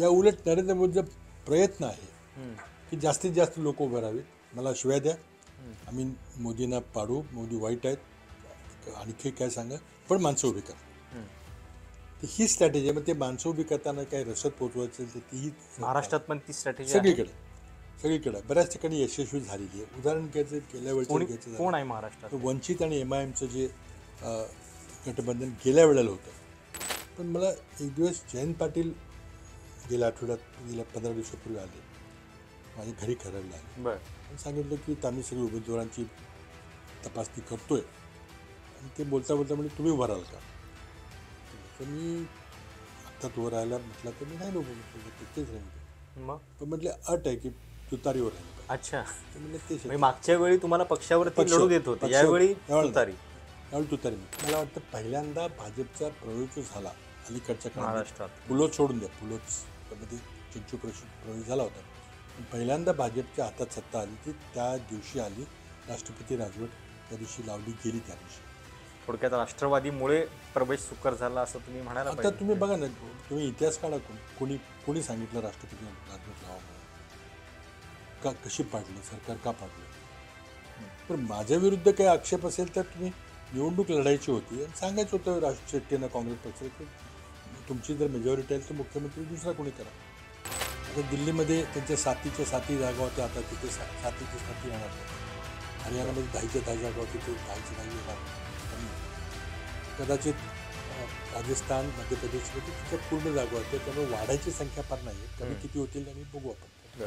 या उलट नरेंद्र मोदीचा प्रयत्न आहे की जास्तीत जास्त लोक उभे राहावेत. मला शिवाय द्या, आम्ही मोदींना पाडू, मोदी वाईट आहेत, आणखी काय सांगा, पण माणसं उभी करा. तर ही स्ट्रॅटेजी आहे. मग ते माणसं उभी करताना काही रसद पोचवायचं असेल तर तीही महाराष्ट्रात पण ती स्ट्रॅटेजी आहे. सगळीकडे बऱ्याच ठिकाणी यशस्वी झालेली आहे. उदाहरण घ्यायचं गेल्या वेळचं घ्यायचं कोण आहे महाराष्ट्रात? तर वंचित आणि MIMचं जे गठबंधन गेल्या वेळेला होतं. पण मला एक दिवस जयंत पाटील गेल्या आठवड्यात, गेल्या 15 दिवसापूर्वी आले, माझ्या घरी खरडला आले आणि सांगितलं की आम्ही सगळी उमेदवारांची तपासणी करतोय. आणि ते बोलता बोलता म्हणजे तुम्ही उभं राहाल का? तर मी आत्ता उभं राहायला म्हटलं तर मी नाही नको म्हटलं तेच राहील. मग पण म्हटलं अट आहे की तुतारीवर राहिलं पाहिजे. अच्छा, तर म्हटलं तेच मागच्या वेळी तुम्हाला पक्षावरती लढू देत होते, यावेळी तुतारी. तुतारी. मला वाटतं पहिल्यांदा भाजपचा प्रवेश झाला अलीकडच्या काळात महाराष्ट्रात. पुलोच सोडून द्या, पुलोचमध्ये चिंचू प्रवेश झाला होता. पण पहिल्यांदा भाजपच्या हातात सत्ता आली ती त्या दिवशी आली. राष्ट्रपती राजवट त्या दिवशी लावली गेली. त्या दिवशी थोडक्यात राष्ट्रवादीमुळे प्रवेश सुकर झाला असं तुम्ही म्हणायला आता पाहिजे. तुम्ही बघा ना, तुम्ही इतिहास काढा, कोणी सांगितलं राष्ट्रपती राजवट लावा म्हणून? का कशी पाडलं सरकार, का पाडलं? पण माझ्या विरुद्ध काही आक्षेप असेल तर तुम्ही निवडणूक लढायची होती आणि सांगायचं होतं राज शेट्टींना, काँग्रेस पक्षाला, की तुमची जर मेजॉरिटी आहे तर मुख्यमंत्री दुसरा कोणी करा. आता दिल्लीमध्ये त्यांच्या 7च्या 7 जागा होत्या, आता तिथे 7च्या 7 येणार नाही. हरियाणामध्ये 10च्या 10 जागा होती, तिथे 10च्या 10 येणार नाही. कदाचित राजस्थान, मध्य प्रदेशमध्ये तिच्या पूर्ण जागा होत्या, त्यामुळे वाढायची संख्या फार नाही आहे. कमी किती होतील आणि बघू आपण.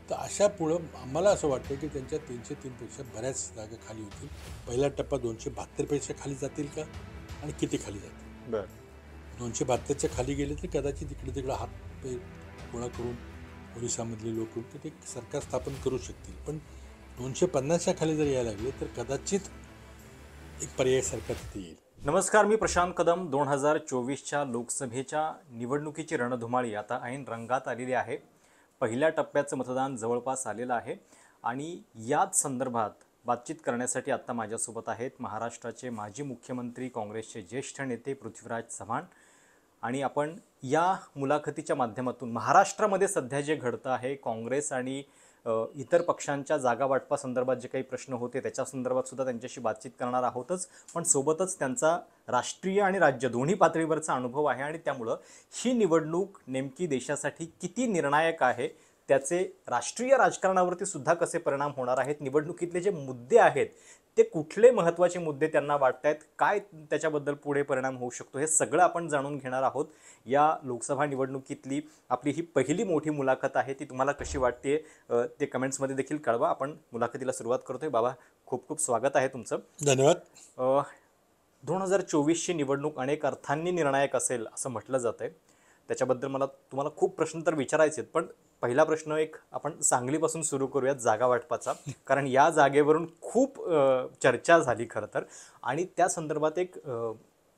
तर अशा पुढं आम्हाला असं वाटतं की त्यांच्या 303पेक्षा बऱ्याच जागा खाली होतील. पहिला टप्पा 272पेक्षा खाली जातील का आणि किती खाली जातील? 272च्या खाली गेले तर कदाचित इकडे तिकडे हात गोळा करून ओरिसामधले लोक तर ते सरकार स्थापन करू शकतील. पण 250च्या खाली जर यायला लागले तर कदाचित एक पर्याय सरकार तिथे येईल. नमस्कार, मी प्रशांत कदम. 2024च्या लोकसभेच्या निवडणुकीची रणधुमाळी आता ऐन रंगात आलेली आहे. पहिल्या टप्प्याचं मतदान जवळपास आलेलं आहे आणि याच संदर्भात बातचीत करण्यासाठी आत्ता माझ्यासोबत आहेत महाराष्ट्राचे माजी मुख्यमंत्री, काँग्रेसचे ज्येष्ठ नेते पृथ्वीराज चव्हाण. आणि आपण या मुलाखतीच्या माध्यमातून महाराष्ट्रामध्ये सध्या जे घडतं आहे, काँग्रेस आणि इतर पक्षांच्या जागा वाटपासंदर्भात जे काही प्रश्न होते त्याच्या संदर्भात सुद्धा त्यांच्याशी बातचीत करणार आहोतच. पण सोबतच त्यांचा राष्ट्रीय आणि राज्य दोन्ही पातळीवरचा अनुभव आहे आणि त्यामुळं ही निवडणूक नेमकी देशासाठी किती निर्णायक आहे, त्याचे राष्ट्रीय राजकारणावरती सुद्धा कसे परिणाम होणार आहेत, निवडणुकीतले जे मुद्दे आहेत ते कुठले महत्त्वाचे मुद्दे त्यांना वाटत आहेत, काय त्याच्याबद्दल पुढे परिणाम होऊ शकतो, हे सगळं आपण जाणून घेणार आहोत. या लोकसभा निवडणुकीतली आपली ही पहिली मोठी मुलाखत आहे. ती तुम्हाला कशी वाटते ते कमेंट्समध्ये देखील कळवा. आपण मुलाखतीला सुरुवात करतोय. बाबा, खूप खूप स्वागत आहे तुमचं. धन्यवाद. 2024ची निवडणूक अनेक अर्थांनी निर्णायक असेल असं म्हटलं जातंय. त्याच्याबद्दल मला तुम्हाला खूप प्रश्न तर विचारायचे आहेत, पण पहिला प्रश्न एक आपण सांगलीपासून सुरू करूयात, जागा वाटपाचा. कारण या जागेवरून खूप चर्चा झाली खरं तर. आणि त्या संदर्भात एक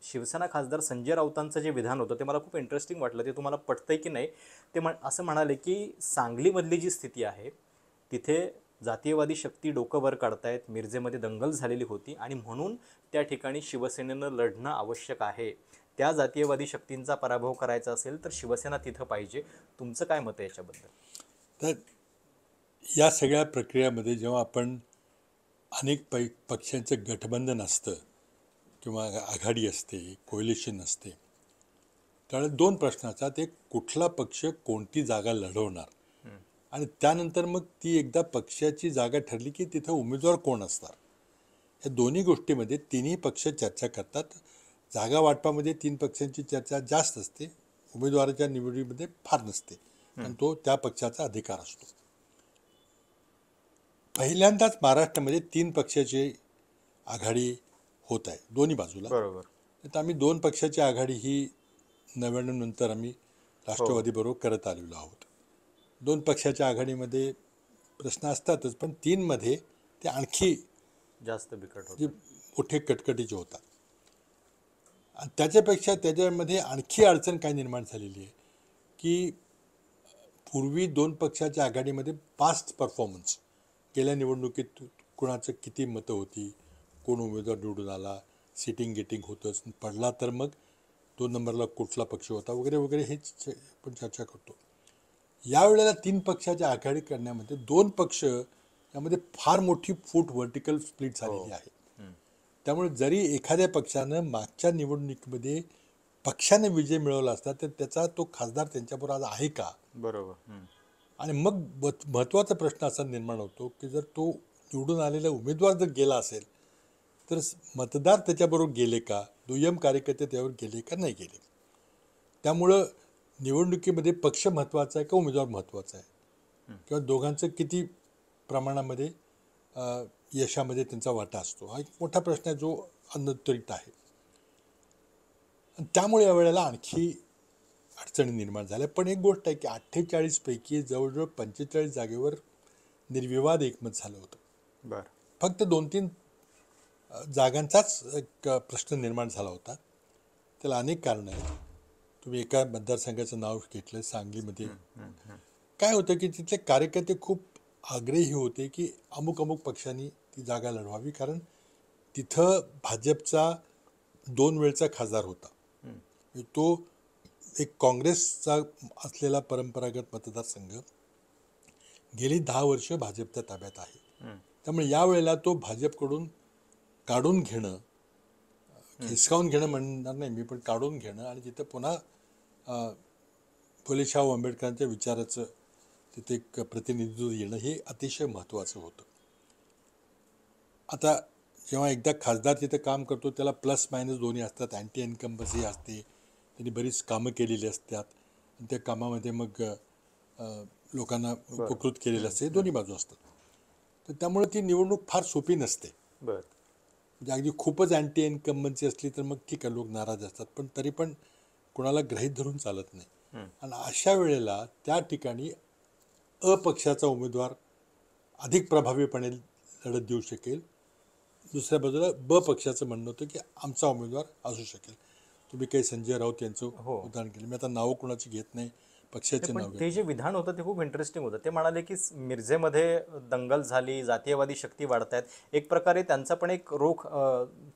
शिवसेना खासदार संजय राऊतांचं जे विधान होतं ते मला खूप इंटरेस्टिंग वाटलं. ते तुम्हाला पटतंय की नाही? ते असं म्हणाले की सांगलीमधली जी स्थिती आहे तिथे जातीयवादी शक्ती डोकं वर काढतायत, मिरजेमध्ये दंगल झालेली होती आणि म्हणून त्या ठिकाणी शिवसेनेनं लढणं आवश्यक आहे. त्या जातीयवादी शक्तींचा पराभव करायचा असेल तर शिवसेना तिथं पाहिजे. तुमचं काय मत आहे याच्याबद्दल? तर या सगळ्या प्रक्रियेमध्ये जेव्हा आपण अनेक पक्षांचं गठबंधन असतं किंवा आघाडी असते, कोएलिशन असते, त्यावेळेस 2 प्रश्न असतात. एक, कुठला पक्ष कोणती जागा लढवणार, आणि त्यानंतर मग ती एकदा पक्षाची जागा ठरली की तिथं उमेदवार कोण असणार. या दोन्ही गोष्टीमध्ये तिन्ही पक्ष चर्चा करतात. जागा वाटपामध्ये 3 पक्षांची चर्चा जास्त असते, उमेदवाराच्या निवडीमध्ये फार नसते, पण तो त्या पक्षाचा अधिकार असतो. पहिल्यांदाच महाराष्ट्रामध्ये 3 पक्षाची आघाडी होत आहे दोन्ही बाजूला. बरोबर. तर आम्ही 2 पक्षाची आघाडी ही 99 नंतर आम्ही राष्ट्रवादीबरोबर करत आलेलो आहोत. 2 पक्षाच्या आघाडीमध्ये प्रश्न असतातच, पण 3 मध्ये ते आणखी जास्त बिकट होते, मोठे कटकटीचे होतात. आणि त्याच्यामध्ये आणखी अडचण काय निर्माण झालेली आहे की पूर्वी 2 पक्षाच्या आघाडीमध्ये पास्ट परफॉर्मन्स, गेल्या निवडणुकीत कुणाचं किती मतं होती, कोण उमेदवार निवडून आला, सिटिंग गेटिंग होतंच, पडला तर मग 2 नंबरला कुठला पक्ष होता वगैरे वगैरे हेच आपण चर्चा करतो. यावेळेला 3 पक्षाची आघाडी करण्यामध्ये 2 पक्ष यामध्ये फार मोठी फूट व्हर्टिकल स्प्लिट झालेली आहे. त्यामुळे जरी एखाद्या पक्षानं मागच्या निवडणुकीमध्ये पक्षाने विजय मिळवला असता तर त्याचा तो खासदार त्यांच्याबरोबर आज आहे का. बरोबर. आणि मग महत्त्वाचा प्रश्न असा निर्माण होतो की जर तो निवडून आलेला उमेदवार जर गेला असेल तर मतदार त्याच्याबरोबर गेले का, दुय्यम कार्यकर्ते त्यावर गेले का नाही गेले. त्यामुळं निवडणुकीमध्ये पक्ष महत्त्वाचा आहे का उमेदवार महत्त्वाचा आहे, किंवा दोघांचं किती प्रमाणामध्ये यशामध्ये त्यांचा वाटा असतो, हा एक मोठा प्रश्न आहे जो अनउत्तरित आहे. आणि त्यामुळे यावेळेला आणखी अडचणी निर्माण झाल्या. पण एक गोष्ट आहे की 48 पैकी जवळजवळ 45 जागेवर निर्विवाद एकमत झालं होतं. बरं. फक्त 2-3 जागांचाच एक प्रश्न निर्माण झाला होता. त्याला अनेक कारणं आहेत. तुम्ही एका मतदारसंघाचं नाव घेतलं सांगलीमध्ये. काय होतं की तिथले कार्यकर्ते खूप आग्रही होते की अमुक अमुक पक्षांनी ती जागा लढवावी, कारण तिथं भाजपचा 2 वेळचा खासदार होता. तो एक काँग्रेसचा असलेला परंपरागत मतदारसंघ गेली 10 वर्ष भाजपच्या ताब्यात आहे. त्यामुळे यावेळेला तो भाजपकडून काढून घेणं, हिसकावून घेणं म्हणणार नाही मी, पण काढून घेणं आणि तिथं पुन्हा फुले शाहू आंबेडकरांच्या विचाराचं तिथे एक प्रतिनिधित्व येणं हे अतिशय महत्त्वाचं होतं. आता जेव्हा एकदा खासदार तिथं काम करतो त्याला प्लस मायनस दोन्ही असतात. अँटी इन्कम्बन्सी असते, त्यांनी बरीच कामं केलेली असतात आणि त्या कामामध्ये मग लोकांना उपकृत केलेलं असते, दोन्ही बाजू असतात. तर त्यामुळे ती निवडणूक फार सोपी नसते. म्हणजे अगदी खूपच अँटी इन्कम्बन्सी असली तर मग ठीक आहे, लोक नाराज असतात, पण तरी पण कोणाला गृहीत धरून चालत नाही. आणि अशा वेळेला त्या ठिकाणी अपक्षाचा उमेदवार अधिक प्रभावीपणे लढत देऊ शकेल. दुसऱ्या बाजूला ब पक्षाचं म्हणणं होतं की आमचा उमेदवार असू शकेल. तुम्ही काही संजय राऊत यांचं उदाहरण केलं. मी आता नावं कोणाची घेत नाही, पक्षाचे नाव ते जे विधान होतं ते खूप इंटरेस्टिंग होतं. ते म्हणाले की मिरजेमध्ये दंगल झाली, जातीयवादी शक्ती वाढत आहेत. एक प्रकारे त्यांचा पण एक रोख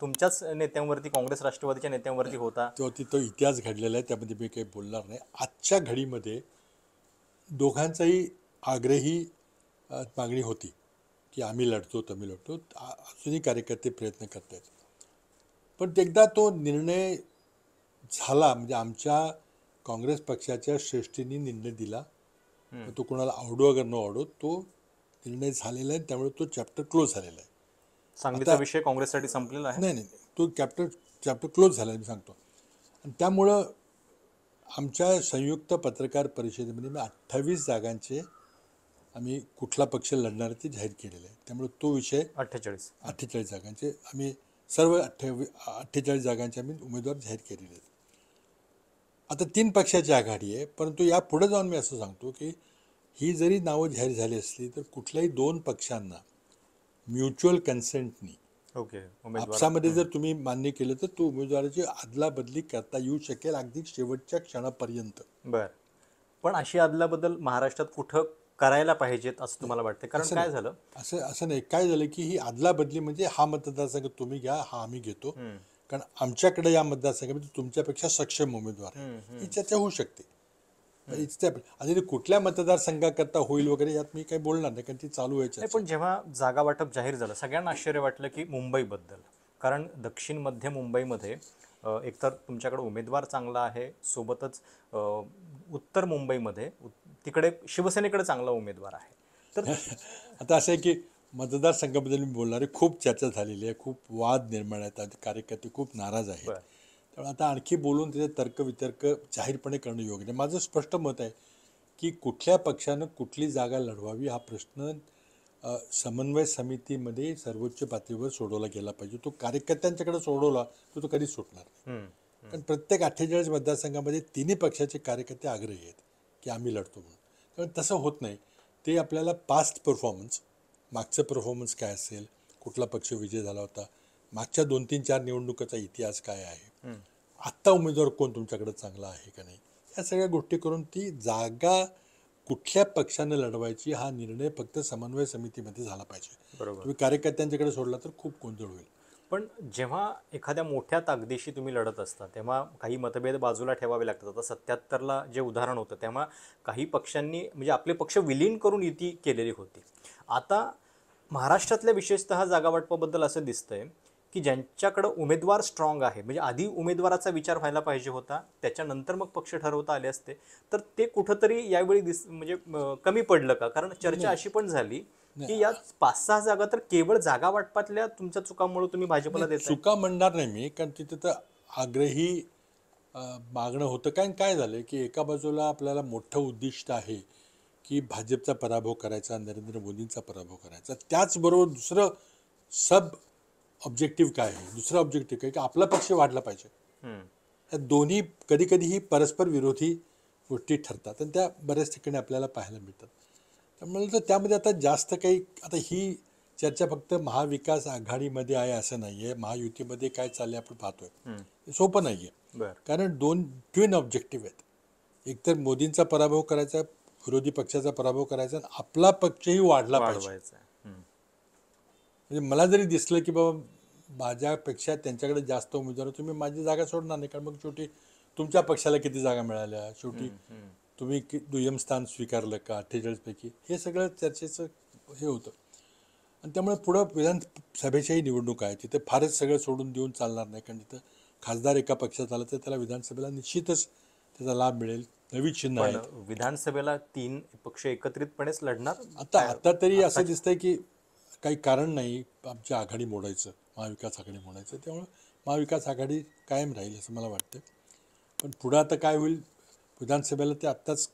तुमच्याच नेत्यांवरती, काँग्रेस राष्ट्रवादीच्या नेत्यांवरती होता. तो इतिहास घडलेला आहे, त्यामध्ये मी काही बोलणार नाही. आजच्या घडीमध्ये दोघांचाही आग्रही मागणी होती की आम्ही लढतो तुम्ही लढतो. अजूनही कार्यकर्ते प्रयत्न करत आहेत. पण एकदा तो निर्णय झाला, म्हणजे आमच्या काँग्रेस पक्षाच्या श्रेष्ठींनी निर्णय दिला, तो कोणाला आवडो अगर न आवडो, तो निर्णय झालेला आहे. त्यामुळे तो चॅप्टर क्लोज झालेला आहे. सांगलीचा विषय काँग्रेससाठी संपलेला आहे. नाही, तो चॅप्टर क्लोज झाला आहे मी सांगतो. आणि त्यामुळं आमच्या संयुक्त पत्रकार परिषदेमध्ये मी 28 जागांचे आम्ही कुठला पक्ष लढणार ते जाहीर केलेलं आहे. त्यामुळे तो विषय 48 जागांचे आम्ही सर्व 48 जागांचे आम्ही उमेदवार जाहीर केलेले आहेत. आता 3 पक्षाची आघाडी आहे, परंतु या पुढे जाऊन मी असं सांगतो की ही जरी नावं जाहीर झाली असली तर कुठल्याही 2 पक्षांना म्युच्युअल कन्सेंटनी आपसामध्ये जर तुम्ही मान्य केलं तर तो उमेदवाराची अदलाबदली करता येऊ शकेल अगदी शेवटच्या क्षणापर्यंत. बरं. पण अशी अदलाबदल महाराष्ट्रात कुठं करायला पाहिजेत असं तुम्हाला वाटतं? कारण काय झालं, असं नाही, काय झालं की ही अदलाबदली म्हणजे हा मतदारसंघ तुम्ही घ्या, हा आम्ही घेतो, कारण आमच्याकडे या मतदारसंघामध्ये तुमच्यापेक्षा सक्षम उमेदवार आहे, ही चर्चा होऊ शकते. आणि कुठल्या मतदारसंघाकरता होईल वगैरे यात मी काही बोलणार नाही, कारण ती चालू व्हायची. पण जेव्हा जागा वाटप जाहीर झालं सगळ्यांना आश्चर्य वाटलं की मुंबईबद्दल, कारण दक्षिण मध्य मुंबईमध्ये एकतर तुमच्याकडे उमेदवार चांगला आहे, सोबतच उत्तर मुंबईमध्ये तिकडे शिवसेनेकडे चांगला उमेदवार आहे. तर आता असं आहे की मतदारसंघाबद्दल मी बोलणारे खूप चर्चा झालेली आहे, खूप वाद निर्माण आहेत, कार्यकर्ते खूप नाराज आहेत. त्यामुळे आता आणखी बोलून त्याचे तर्कवितर्क जाहीरपणे करणं योग्य नाही. माझं स्पष्ट मत आहे की कुठल्या पक्षानं कुठली जागा लढवावी हा प्रश्न समन्वय समितीमध्ये सर्वोच्च पातळीवर सोडवला गेला पाहिजे. तो कार्यकर्त्यांच्याकडे सोडवला तो कधीच सुटणार नाही. कारण प्रत्येक 48 मतदारसंघामध्ये 3 पक्षाचे कार्यकर्ते आग्रही आहेत की आम्ही लढतो म्हणून. त्यामुळे तसं होत नाही. ते आपल्याला पास्ट परफॉर्मन्स, मागचं परफॉर्मन्स काय असेल, कुठला पक्ष विजय झाला होता, मागच्या 2-3-4 निवडणुकाचा इतिहास काय आहे, आत्ता उमेदवार कोण तुमच्याकडे चांगला आहे का नाही, या सगळ्या गोष्टी करून ती जागा कुठल्या पक्षानं लढवायची हा निर्णय फक्त समन्वय समितीमध्ये झाला पाहिजे. तुम्ही कार्यकर्त्यांच्याकडे सोडला तर खूप गोंधळ होईल. पण जेव्हा एखाद्या मोठ्या ताकदीशी तुम्ही लढत असता तेव्हा काही मतभेद बाजूला ठेवावे लागतात. आता 77ला जे उदाहरण होतं तेव्हा काही पक्षांनी म्हणजे आपले पक्ष विलीन करून युती केलेली होती. आता महाराष्ट्रातल्या विशेषतः जागावाटपाबद्दल असं दिसतंय की ज्यांच्याकडं उमेदवार स्ट्रॉंग आहे म्हणजे आधी उमेदवाराचा विचार व्हायला पाहिजे होता, त्याच्यानंतर मग पक्ष ठरवता आले असते, तर ते कुठंतरी यावेळी म्हणजे कमी पडलं का? कारण चर्चा नाही अशी पण झाली नाही की या 5-6 जागा तर केवळ जागा वाटपातल्या तुमच्या चुकांमुळे तुम्ही भाजपला नाही, देताय. चुका म्हणणार नाही मी, कारण तिथे तर आग्रही मागणं होतं. कारण काय झालं की एका बाजूला आपल्याला मोठं उद्दिष्ट आहे की भाजपचा पराभव करायचा, नरेंद्र मोदींचा पराभव करायचा. त्याचबरोबर दुसरं सब ऑब्जेक्टिव्ह काय आहे, दुसरा ऑब्जेक्टिव्ह काय की आपला पक्ष वाढला पाहिजे. हम्म, या दोन्ही कधी कधीही परस्पर विरोधी गोष्टी ठरतात आणि त्या बऱ्याच ठिकाणी आपल्याला पाहायला मिळतात. त्यामुळे तर त्यामध्ये आता जास्त काही, आता ही चर्चा फक्त महाविकास आघाडीमध्ये आहे असं नाही आहे, महायुतीमध्ये काय चाललंय आपण पाहतोय. हम्म, हे सोपं नाही आहे, बर कारण दोन ट्विन ऑब्जेक्टिव्ह आहेत. एकतर मोदींचा पराभव करायचा, विरोधी पक्षाचा पराभव करायचा आणि आपला पक्षही वाढला पाहिजे. वाढवायचं आहे. म्हणजे मला जरी दिसलं की बाबा माझ्यापेक्षा त्यांच्याकडे जास्त उमेदवार, तुम्ही माझी जागा सोडणार नाही, कारण मग शेवटी तुमच्या पक्षाला किती जागा मिळाल्या, शेवटी तुम्ही दुय्यम स्थान स्वीकारलं का 48 पैकी, हे सगळं चर्चेचं हे होतं. आणि त्यामुळे पुढं विधानसभेच्याही निवडणूक आहे, तिथे फारच सगळं सोडून देऊन चालणार नाही, कारण तिथं खासदार एका पक्षात आला तर त्याला विधानसभेला निश्चितच त्याचा लाभ मिळेल. नवी चिन्ह पण आहेत. विधानसभेला 3 पक्ष एकत्रितपणेच लढणार आता काय? आता तरी असं आत्ताच- दिसतंय की काही कारण नाही आमची आघाडी मोडायचं, महाविकास आघाडी मोडायचं. त्यामुळे महाविकास आघाडी कायम राहील असं मला वाटतं. पण पुढं आता काय होईल विधानसभेला ते आत्ताच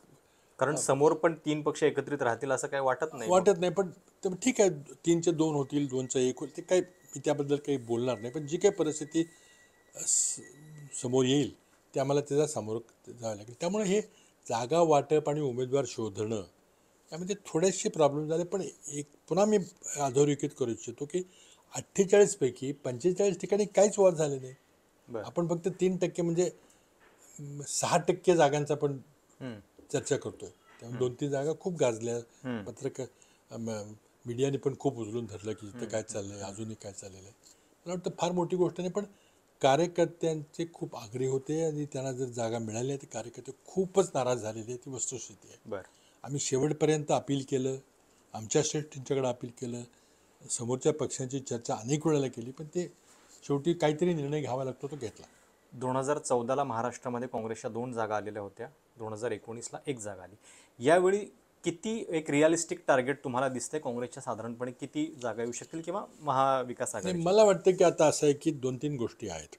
कारण समोर पण 3 पक्ष एकत्रित राहतील असं काही वाटत नाही मग. वाटत नाही. पण ते ठीक आहे, 3चे 2 होतील, 2चं 1 होईल, ते काही मी त्याबद्दल काही बोलणार नाही. पण जी काही परिस्थिती स- समोर येईल ते आम्हाला त्याचा सामोरं जावं लागेल. त्यामुळे हे जागा वाटप आणि उमेदवार शोधणं त्यामध्ये थोडेसे प्रॉब्लेम झाले. पण एक पुन्हा मी अधोरेखित करू इच्छितो की 48 पैकी 45 ठिकाणी काहीच वाद झाले नाही. बर आपण फक्त 3% म्हणजे 6% जागांचा पण हम्म, चर्चा करतोय. त्यामुळे 2-3 जागा खूप गाजल्या. हम्म. मीडियाने पण खूप उचलून धरलं की इथं काय चाललंय, अजूनही काय चाललेलं आहे. मला वाटतं फार मोठी गोष्ट नाही, पण कार्यकर्त्यांचे खूप आग्रही होते आणि त्यांना जर जागा मिळाल्या तर कार्यकर्ते खूपच नाराज झालेले आहे. ती वस्तुस्थिती आहे. बर आम्ही शेवटपर्यंत अपील केलं, आमच्या श्रेष्ठींच्याकडे अपील केलं, समोरच्या पक्षांची चर्चा अनेक वेळेला केली, पण ते शेवटी काहीतरी निर्णय घ्यावा लागतो, तो घेतला. 2014ला महाराष्ट्रामध्ये काँग्रेसच्या 2 जागा आलेल्या होत्या, 2019ला 1 जागा आली. यावेळी किती एक रिअलिस्टिक टार्गेट तुम्हाला दिसतंय काँग्रेसच्या, साधारणपणे किती जागा येऊ शकतील किंवा महाविकास नाही, आघाडी? मला वाटतं की आता असं आहे की 2-3 गोष्टी आहेत.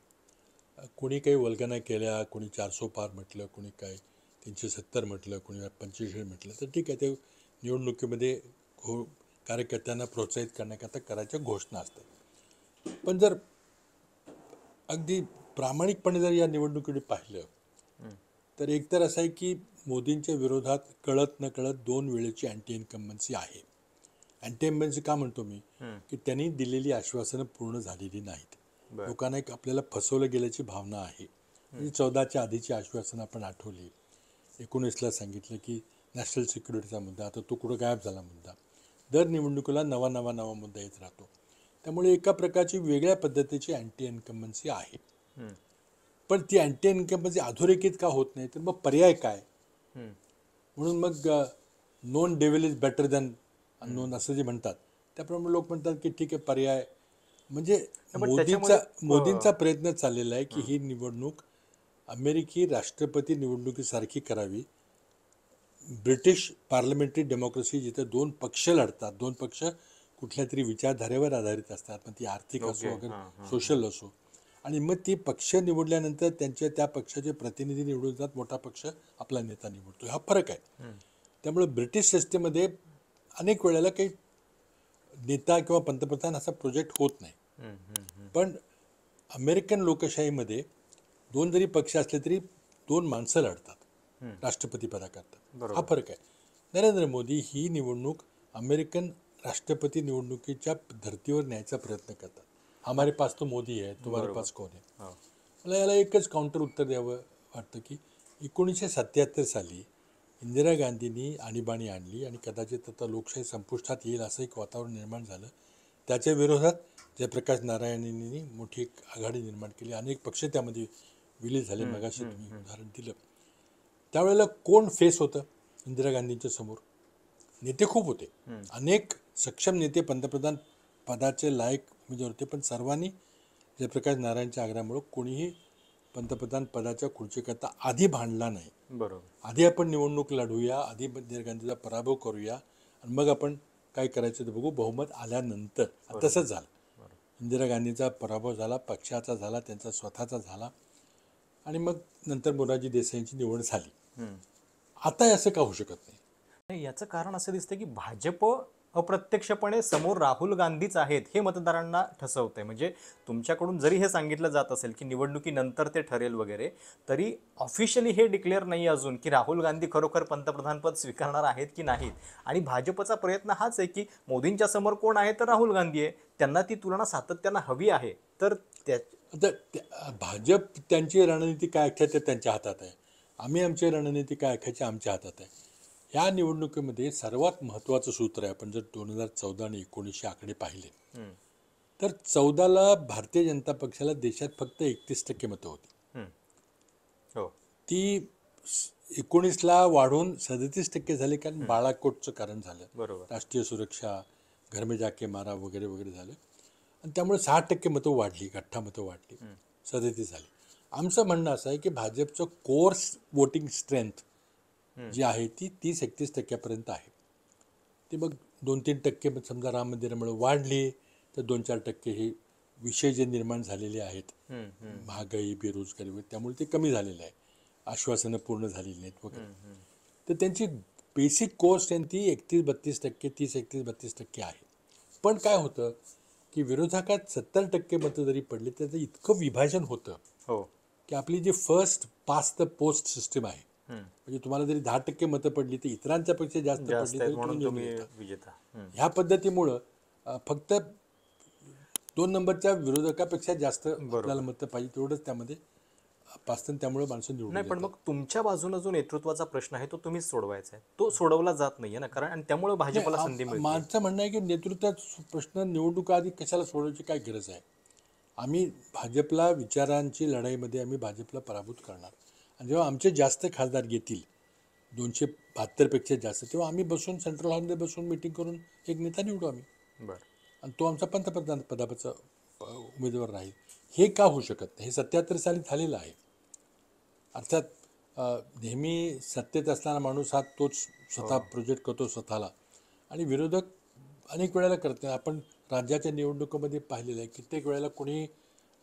कोणी काही वल्गना केल्या, कोणी 400 पार म्हटलं, कोणी काय 370 म्हटलं, कोणी 45 म्हटलं, तर ठीक आहे, ते निवडणुकीमध्ये कार्यकर्त्यांना प्रोत्साहित करण्याकरता करायच्या घोषणा असतात. पण जर अगदी प्रामाणिकपणे जर या निवडणुकीकडे पाहिलं तर एकतर असं आहे की मोदींच्या विरोधात कळत न कळत 2 वेळेची अँटी इन्कम्बन्सी आहे. अँटी इन्कम्बन्सी का म्हणतो मी, की त्यांनी दिलेली आश्वासनं पूर्ण झालेली नाहीत. बरं. लोकांना एक आपल्याला फसवलं गेल्याची भावना आहे. म्हणजे 14च्या आधीची आश्वासनं आपण आठवली. 19ला सांगितलं की नॅशनल सिक्युरिटीचा मुद्दा, आता तो कुठं गायब झाला मुद्दा. दर निवडणुकीला नवा मुद्दा येत राहतो. त्यामुळे एका प्रकारची वेगळ्या पद्धतीची अँटी इन्कम्बन्सी आहे. पण ती अँटी इन्कम्बन्सी अधोरेखित का होत नाही, तर मग पर्याय काय? म्हणून मग non devil is better than unknown असं जे म्हणतात, त्याप्रमाणे लोक म्हणतात की ठीक आहे, पर्याय म्हणजे पण त्याच्यामध्ये मोदींचा प्रयत्न चाललेला आहे की ही निवडणूक अमेरिकी राष्ट्रपती निवडणुकीसारखी करावी. ब्रिटिश पार्लमेंटरी डेमोक्रेसी जिथे 2 पक्ष लढतात, 2 पक्ष कुठल्या तरी विचारधारेवर आधारित असतात, पण ती आर्थिक असो ओके. वगैरे सोशल असो, आणि मग ती पक्ष निवडल्यानंतर त्यांच्या त्या पक्षाचे प्रतिनिधी निवडून जातात, मोठा पक्ष आपला नेता निवडतो, हा फरक आहे. त्यामुळे ब्रिटिश सिस्टीममध्ये अनेक वेळेला काही नेता किंवा पंतप्रधान असा प्रोजेक्ट होत नाही. पण अमेरिकन लोकशाहीमध्ये 2 जरी पक्ष असले तरी 2 माणसं लढतात राष्ट्रपती पदाकरता. हा फरक आहे. नरेंद्र मोदी ही निवडणूक अमेरिकन राष्ट्रपती निवडणुकीच्या धर्तीवर न्यायचा प्रयत्न करतात. हमारे पास तो मोदी है, तुम्हारे पास कौन है. मला याला एकच काउंटर उत्तर द्यावं वाटतं की 1977 साली इंदिरा गांधींनी आणीबाणी आणली आणि कदाचित आता लोकशाही संपुष्टात येईल असं एक वातावरण निर्माण झालं. त्याच्या विरोधात जयप्रकाश नारायणांनी मोठी एक आघाडी निर्माण केली, अनेक पक्ष त्यामध्ये विलीन झाले. मगाशी तुम्ही उदाहरण दिलं. त्यावेळेला कोण फेस होतं इंदिरा गांधींच्या समोर? नेते खूप होते, अनेक सक्षम नेते पंतप्रधान पदाचे लायक उमेदवार होते, पण सर्वांनी जयप्रकाश नारायणच्या आग्रहामुळे कोणीही पंतप्रधान पदाच्या खुर्चीकरता आधी भांडला नाही. बरोबर. आधी आपण निवडणूक लढवूया, आधी इंदिरा गांधीचा पराभव करूया आणि मग आपण काय करायचं ते बघू. बहुमत आल्यानंतर तसंच झालं. इंदिरा गांधीचा पराभव झाला, पक्षाचा झाला, त्यांचा स्वतःचा झाला आणि मग नंतर मोरारजी देसाईंची निवड झाली. आता असं का होऊ शकत नाही? नाही, याचं कारण असं दिसतं की भाजप अप्रत्यक्षपणे समोर राहुल गांधीच आहेत हे मतदारांना ठसवतंय. म्हणजे तुमच्याकडून जरी हे सांगितलं जात असेल की निवडणुकीनंतर ते ठरेल वगैरे, तरी ऑफिशियली हे डिक्लेअर नाही अजून की राहुल गांधी खरोखर पंतप्रधानपद स्वीकारणार आहेत की नाहीत. आणि भाजपचा प्रयत्न हाच आहे की मोदींच्या समोर कोण आहे तर राहुल गांधी आहे, त्यांना ती तुलना सातत्यानं हवी आहे. तर आता भाजप त्यांची रणनीती काय आखायची त्यांच्या हातात आहे, आम्ही आमची रणनीती काय आखायची आमच्या हातात आहे. ह्या निवडणुकीमध्ये सर्वात महत्त्वाचं सूत्र आहे. आपण जर 2014 आणि 19 आकडे पाहिले तर 14ला भारतीय जनता पक्षाला देशात फक्त 31% मतं होती. हो, ती 19ला वाढून 37% झाली, कारण बाळाकोटचं कारण झालं, बरोबर. राष्ट्रीय सुरक्षा, घर में जाके मारा वगैरे वगैरे झालं आणि त्यामुळे 60% मतं वाढली, गठ्ठा मतं वाढली, 37 झाली. आमचं म्हणणं असं आहे की भाजपचं कोर्स वोटिंग स्ट्रेंथ जी आहे ती 30-31% आहे. ती मग 2-3% समजा राम मंदिरामुळे वाढली तर 2-4% हे विषय जे निर्माण झालेले आहेत, महागाई, बेरोजगारी वगैरे, त्यामुळे ते कमी झालेलं आहे. आश्वासनं पूर्ण झालेली नाहीत वगैरे. तर त्यांची बेसिक कोर स्ट्रेंथ ती 31-32%, 30-31-32% आहे. पण काय होतं की विरोधकात 70% मतं जरी पडली त्याचं इतकं विभाजन होतं हो, की आपली जी first past the post system आहे, म्हणजे तुम्हाला जरी 10% मतं पडली तर इतरांच्या पेक्षा जास्त पडली जास्त तरी आहेत म्हणून तुम्ही तुम्ही निवडून येता. विजेता. ह्या पद्धतीमुळं फक्त 2 नंबरच्या विरोधकापेक्षा जास्त आपल्याला मतं पाहिजे तेवढंच त्यामध्ये पासतं, त्यामुळे माणसं निवडून नाही, पण येतात. मग तुमच्या बाजूने जो नेतृत्वाचा प्रश्न आहे तो तुम्हीच सोडवायचा आहे, तो सोडवला जात नाहीये ना, कारण आणि त्यामुळे भाजपला संधी मिळते. माझं म्हणणं आहे की नेतृत्वाचा प्रश्न निवडणुका आधी कशाला सोडवायची काय गरज आहे? आम्ही भाजपला विचारांची लढाईमध्ये आम्ही भाजपला पराभूत करणार आणि जेव्हा आमचे जास्त खासदार येतील 272पेक्षा जास्त, तेव्हा आम्ही बसून सेंट्रल हॉलमध्ये बसून मिटिंग करून एक नेता निवडू आम्ही बरं. आणि तो आमचा पंतप्रधान पदाचा उमेदवार राहील. हे का होऊ शकत नाही? हे 77 साली झालेलं आहे. अर्थात नेहमी सत्तेत असणारा माणूस हा तोच स्वतः प्रोजेक्ट करतो स्वतःला, आणि विरोधक अनेक वेळेला करत नाही. आपण राज्याच्या निवडणुकीमध्ये पाहिलेलं आहे, कित्येक वेळेला कोणी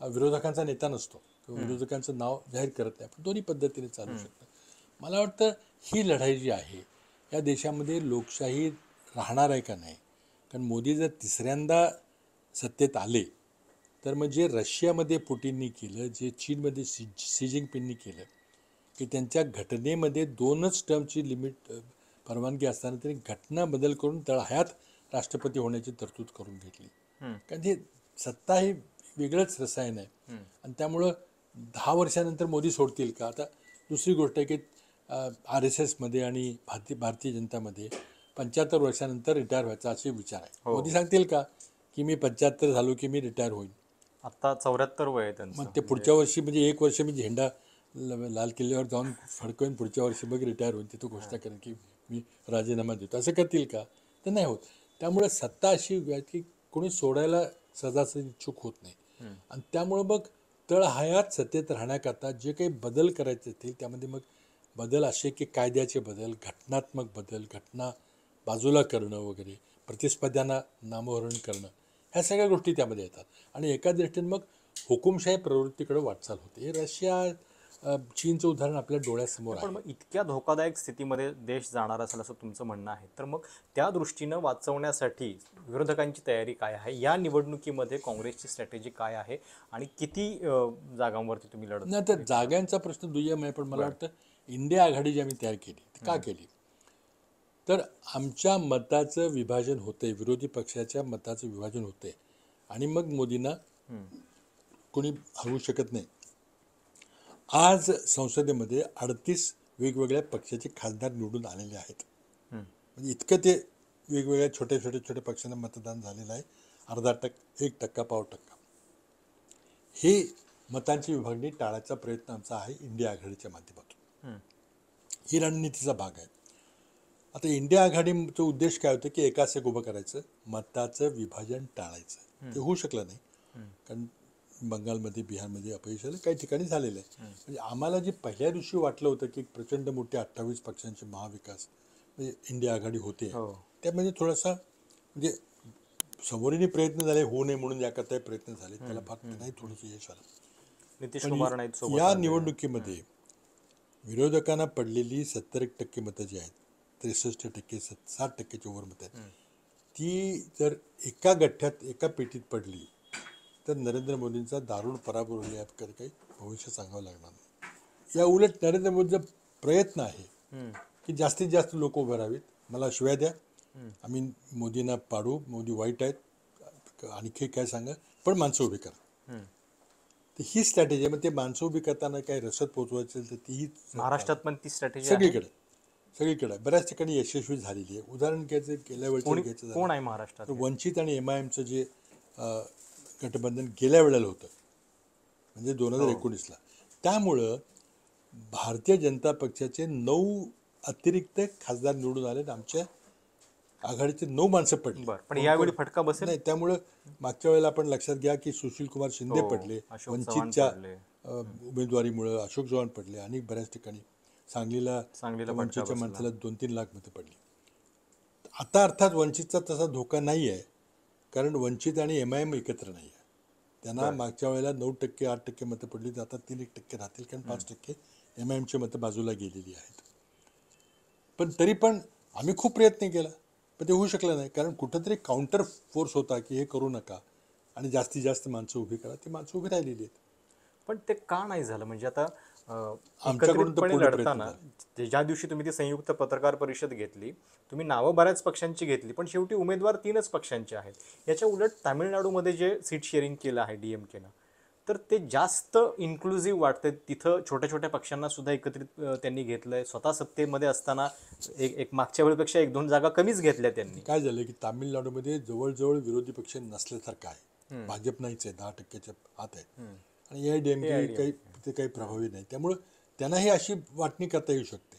विरोधकांचा नेता नसतो किंवा विरोधकांचं नाव जाहीर करत नाही. पण दोन्ही पद्धतीने चालू शकतं. मला वाटतं ही लढाई जी आहे या देशामध्ये लोकशाही राहणार आहे का नाही. कारण मोदी जर तिसऱ्यांदा सत्तेत आले तर मग जे रशियामध्ये पुटिननी केलं, जे चीनमध्ये शी जिनपिंगनी केलं, की त्यांच्या घटनेमध्ये 2च टर्मची लिमिट परवानगी असताना त्यांनी घटना बदल करून तळहायात राष्ट्रपती होण्याची तरतूद करून घेतली. कारण हे सत्ता हे वेगळंच रसायन आहे आणि त्यामुळं 10 वर्षानंतर मोदी सोडतील का? आता दुसरी गोष्ट आहे की RSSमध्ये आणि भारतीय जनतामध्ये 75 वर्षानंतर रिटायर व्हायचा असे विचार आहे. मोदी सांगतील का की मी 75 झालो की मी रिटायर होईन? आता 74 वय आहे त्यांचं. मग ते पुढच्या वर्षी म्हणजे 1 वर्ष मी झेंडा लाल किल्ल्यावर जाऊन फडकवेन, पुढच्या वर्षी मग रिटायर होईल, तिथं घोषणा करेन की मी राजीनामा देतो, असं करतील का? तर नाही होत. त्यामुळे सत्ता अशी आहे की कोणी सोडायला सहजासहजी इच्छुक होत नाही आणि त्यामुळं मग तळहायात सत्तेत राहण्याकरता जे काही बदल करायचे असतील त्यामध्ये मग बदल असे की कायद्याचे बदल, घटनात्मक बदल, घटना बाजूला करणं वगैरे, प्रतिस्पर्ध्यांना नामोहरण करणं, ह्या सगळ्या गोष्टी त्यामध्ये येतात आणि एका दृष्टीने मग हुकुमशाही प्रवृत्तीकडे वाटचाल होते. हे रशिया चीनचं उदाहरण आपल्या डोळ्यासमोर पण आहे. मग इतक्या धोकादायक स्थितीमध्ये देश जाणार असेल असं तुमचं म्हणणं आहे, तर मग त्या दृष्टीनं वाचवण्यासाठी विरोधकांची तयारी काय आहे? या निवडणुकीमध्ये काँग्रेसची स्ट्रॅटेजी काय आहे आणि किती जागांवरती तुम्ही लढत? नाही तर जागांचा प्रश्न दुय्यम आहे, पण मला वाटतं इंडिया आघाडी जी आम्ही तयार केली ती का केली, तर आमच्या मताचं विभाजन होतंय, विरोधी पक्षाच्या मताचं विभाजन होतंय आणि मग मोदींना कोणी हरवू शकत नाही. आज संसदेमध्ये 38 वेगवेगळ्या पक्षाचे खासदार निवडून आलेले आहेत. म्हणजे इतकं ते वेगवेगळ्या छोट्या पक्षांना मतदान झालेलं आहे 1% 1% हे मतांची विभागणी टाळायचा प्रयत्न आमचा आहे इंडिया आघाडीच्या माध्यमातून. ही रणनीतीचा भाग आहे. आता इंडिया आघाडीचा उद्देश काय होतं की एकाच एक उभं करायचं, मताचं विभाजन टाळायचं. ते होऊ शकलं नाही, कारण बंगालमध्ये बिहारमध्ये अपयश आलं, काही ठिकाणी झालेलं आहे. म्हणजे आम्हाला जे पहिल्या दिवशी वाटलं होतं की प्रचंड मोठे 28 पक्षांचे महाविकास म्हणजे इंडिया आघाडी होते, त्यामध्ये थोडासा म्हणजे समोरीने प्रयत्न झाले होऊ नये म्हणून याकरता प्रयत्न झाले, त्याला फार नाही थोडंसं यश आलं. नितीश पण कुमार नाहीत सोबत या आले. निवडणुकीमध्ये विरोधकांना पडलेली 70% मतं जी आहेत, 63% 60%च्या वर मतं आहेत, ती जर एका गठ्ठ्यात एका पेटीत पडली तर नरेंद्र मोदींचा दारुण पराभव होईल, यात कधी काही भविष्य सांगावं लागणार नाही. या उलट नरेंद्र मोदीचा प्रयत्न आहे की जास्तीत जास्त लोक उभे राहावीत, मला शिवाय द्या, आम्ही मोदींना पाडू, मोदी वाईट आहेत, आणखी काय सांगा, पण माणसं उभी करा. तर ही स्ट्रॅटेजी आहे. मग ते माणसं उभी करताना काही रसद पोचवायची असेल तर तीही महाराष्ट्रात पण ती स्ट्रॅटेजी सगळीकडे बऱ्याच ठिकाणी यशस्वी झालेली आहे. उदाहरण घ्यायचं गेल्या वेळचं घ्यायचं कोण आहे महाराष्ट्रात? तर वंचित आणि MIMचं जे गठबंधन गेल्या वेळेला होतं म्हणजे 2019ला, त्यामुळं भारतीय जनता पक्षाचे 9 अतिरिक्त खासदार निवडून आले, आमच्या आघाडीचे 9 माणसं पडली. पण यावेळी फटका बसेल नाही, त्यामुळं मागच्या वेळेला आपण लक्षात घ्या की सुशील कुमार शिंदे पडले वंचितच्या उमेदवारीमुळं, अशोक चव्हाण पडले आणि बऱ्याच ठिकाणी सांगलीला वंचितच्या माणसाला 2-3 लाख मतं पडली. आता अर्थात वंचितचा तसा धोका नाही आहे, कारण वंचित आणि MIM एकत्र नाही आहे. त्यांना मागच्या वेळेला 9% 8% मतं पडली, तर आता 3% राहतील, कारण 5% MIMची मतं बाजूला गेलेली आहेत. पण तरी पण आम्ही खूप प्रयत्न केला, पण ते होऊ शकलं नाही, कारण कुठंतरी काउंटर फोर्स होता की हे करू नका आणि जास्तीत जास्त माणसं उभी करा. ती माणसं उभी राहिलेली आहेत. पण ते का नाही झालं? म्हणजे आता आमच्याकडून तर पूर्ण लढताना ज्या दिवशी तुम्ही ती संयुक्त पत्रकार परिषद घेतली, तुम्ही नावं बऱ्याच पक्षांची घेतली, पण शेवटी उमेदवार 3च पक्षांचे आहेत. याच्या उलट तामिळनाडूमध्ये जे सीट शेअरिंग केलं आहे DMKनं, तर ते जास्त इन्क्लुझिव्ह वाटतं. तिथं छोट्या छोट्या पक्षांना सुद्धा एकत्रित त्यांनी घेतलंय. स्वतः सत्तेमध्ये असताना एक मागच्या वेळेपेक्षा 1-2 जागा कमीच घेतल्या त्यांनी. काय झालं की तामिळनाडूमध्ये जवळजवळ विरोधी पक्ष नसल्यासारखं आहे. भाजप नाहीच आहे, 10%च्या आत आहे, आणि AIADMK काही प्रभावी नाही. त्यामुळं त्यांनाही अशी वाटणी करता येऊ शकते,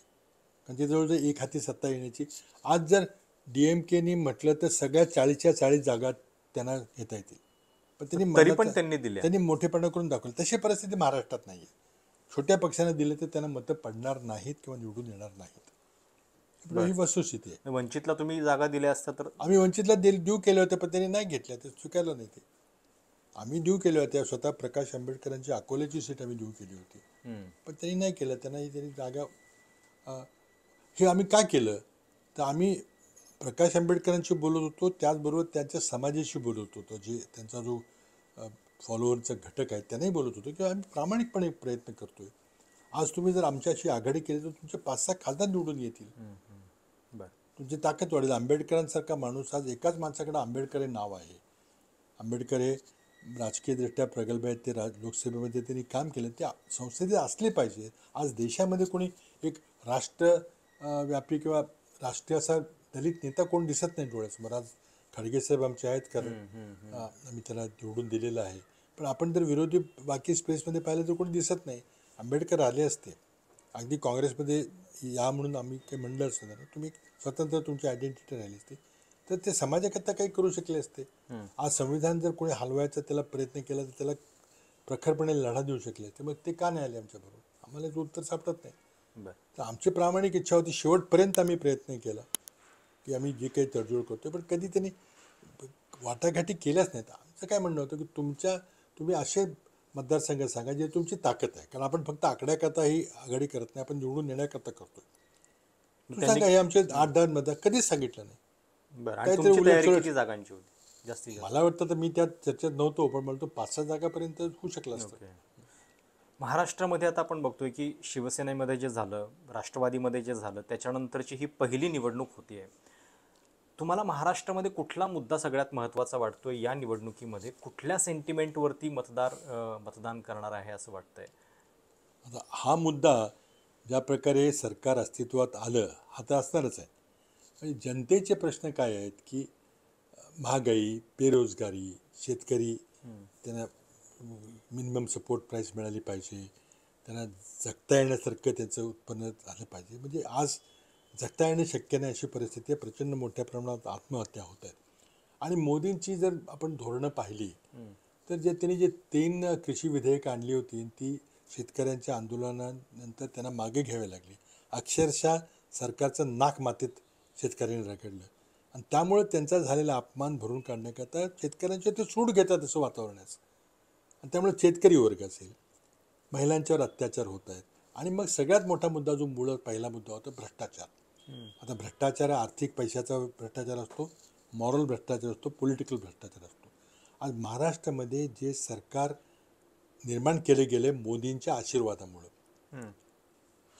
कारण ते जवळजवळ एक हाती सत्ता येण्याची. आज जर DMKनी म्हटलं तर सगळ्या 40च्या 40 जागा त्यांना घेता येतील, पण त्यांनी मोठेपणा करून दाखवलं. तशी परिस्थिती महाराष्ट्रात नाही आहे. छोट्या पक्षांना दिले तर त्यांना मतं पडणार नाहीत किंवा निवडून येणार नाहीत, ही वस्तुस्थिती आहे. वंचितला तुम्ही जागा दिल्या असता तर? आम्ही वंचितला ड्यू केले होते, पण त्यांनी नाही घेतल्या, ते स्वीकारलं नाही. ते आम्ही ड्यू केले होते, स्वतः प्रकाश आंबेडकरांची अकोल्याची सीट आम्ही ड्यू केली होती, पण त्यांनी नाही केलं. त्यांनी जागा हे आम्ही काय केलं तर आम्ही प्रकाश आंबेडकरांशी बोलत होतो, त्याचबरोबर त्यांच्या समाजाशी बोलत होतो, जे त्यांचा जो फॉलोअरचा घटक आहे त्यांनाही बोलत होतो की आम्ही प्रामाणिकपणे प्रयत्न करतोय. आज तुम्ही जर आमच्याशी आघाडी केली तर तुमचे 5-6 खासदार निवडून येतील, तुमची ताकद वाढेल. आंबेडकरांसारखा माणूस, आज एकाच माणसाकडे आंबेडकर हे नाव आहे. आंबेडकर हे राजकीयदृष्ट्या प्रगल्भ आहेत, ते लोकसभेमध्ये त्यांनी काम केलं, ते संसदेत असले पाहिजे. आज देशामध्ये कोणी एक राष्ट्रव्यापी किंवा राष्ट्रीय असा दलित नेता कोण दिसत नाही डोळ्यासमोर. आज खडगे साहेब आमचे आहेत, कारण आम्ही त्याला निवडून दिलेलं आहे, पण आपण जर विरोधी बाकी स्पेसमध्ये पाहिलं तर कोणी दिसत नाही. आंबेडकर आले असते, अगदी काँग्रेसमध्ये या म्हणून आम्ही काही म्हणलं असतं ना, तुम्ही स्वतंत्र तुमची आयडेंटिटी राहिली असते, तर ते समाजाकरता काही करू शकले असते. आज संविधान जर कोणी हलवायचा त्याला प्रयत्न केला तर त्याला प्रखरपणे लढा देऊ शकले असते. मग ते का नाही आले आमच्याबरोबर? आम्हाला ते उत्तर सापडत नाही. तर आमची प्रामाणिक इच्छा होती, शेवटपर्यंत आम्ही प्रयत्न केला की आम्ही जे काही तडजोड करतो, पण कधी त्यांनी वाटाघाटी केल्याच नाहीत. आमचं काय म्हणणं होतं की तुम्ही असे मतदारसंघ सांगा जे तुमची ताकद आहे, कारण आपण फक्त आकड्याकरता ही आघाडी करत नाही, आपण निवडून येण्याकरता करतोय. सांगा, हे आमचे 8-10 मतदार कधीच सांगितलं नाही. मला वाटतं तर मी त्या चर्चेत नव्हतो, पण म्हणतो 5-6 जागापर्यंत होऊ शकलं असतं. महाराष्ट्रामध्ये आता आपण बघतोय की शिवसेनेमध्ये जे झालं, राष्ट्रवादीमध्ये जे झालं, त्याच्यानंतरची ही पहिली निवडणूक होती आहे. तुम्हाला महाराष्ट्रामध्ये कुठला मुद्दा सगळ्यात महत्त्वाचा वाटतोय? या निवडणुकीमध्ये कुठल्या सेंटिमेंटवरती मतदान करणार आहे असं वाटतंय? आता हा मुद्दा ज्या प्रकारे सरकार अस्तित्वात आलं, हा तर असणारच आहे. आणि जनतेचे प्रश्न काय आहेत की महागाई, बेरोजगारी, शेतकरी त्यांना मिनिमम सपोर्ट प्राईस मिळाली पाहिजे, त्यांना जगता येण्यासारखं त्याचं उत्पन्न झालं पाहिजे. म्हणजे आज जगता येणं शक्य नाही अशी परिस्थिती आहे. प्रचंड मोठ्या प्रमाणात आत्महत्या होत आहेत. आणि मोदींची जर आपण धोरणं पाहिली तर त्यांनी जे 3 कृषी विधेयकं आणली होती ती शेतकऱ्यांच्या आंदोलनानंतर त्यांना मागे घ्यावी लागली. अक्षरशः सरकारचं नाक मातीत शेतकऱ्यांनी रगडलं आणि त्यामुळे त्यांचा झालेला अपमान भरून काढण्याकरता शेतकऱ्यांच्या ते सूड घेतात असं वातावरण आहे. आणि त्यामुळे शेतकरी वर्ग असेल, महिलांच्यावर अत्याचार होत आहेत. आणि मग सगळ्यात मोठा मुद्दा जो पहिला मुद्दा होता भ्रष्टाचार. आता भ्रष्टाचार हा आर्थिक पैशाचा भ्रष्टाचार असतो, मॉरल भ्रष्टाचार असतो, पॉलिटिकल भ्रष्टाचार असतो. आज महाराष्ट्रामध्ये जे सरकार निर्माण केले गेले मोदींच्या आशीर्वादामुळं,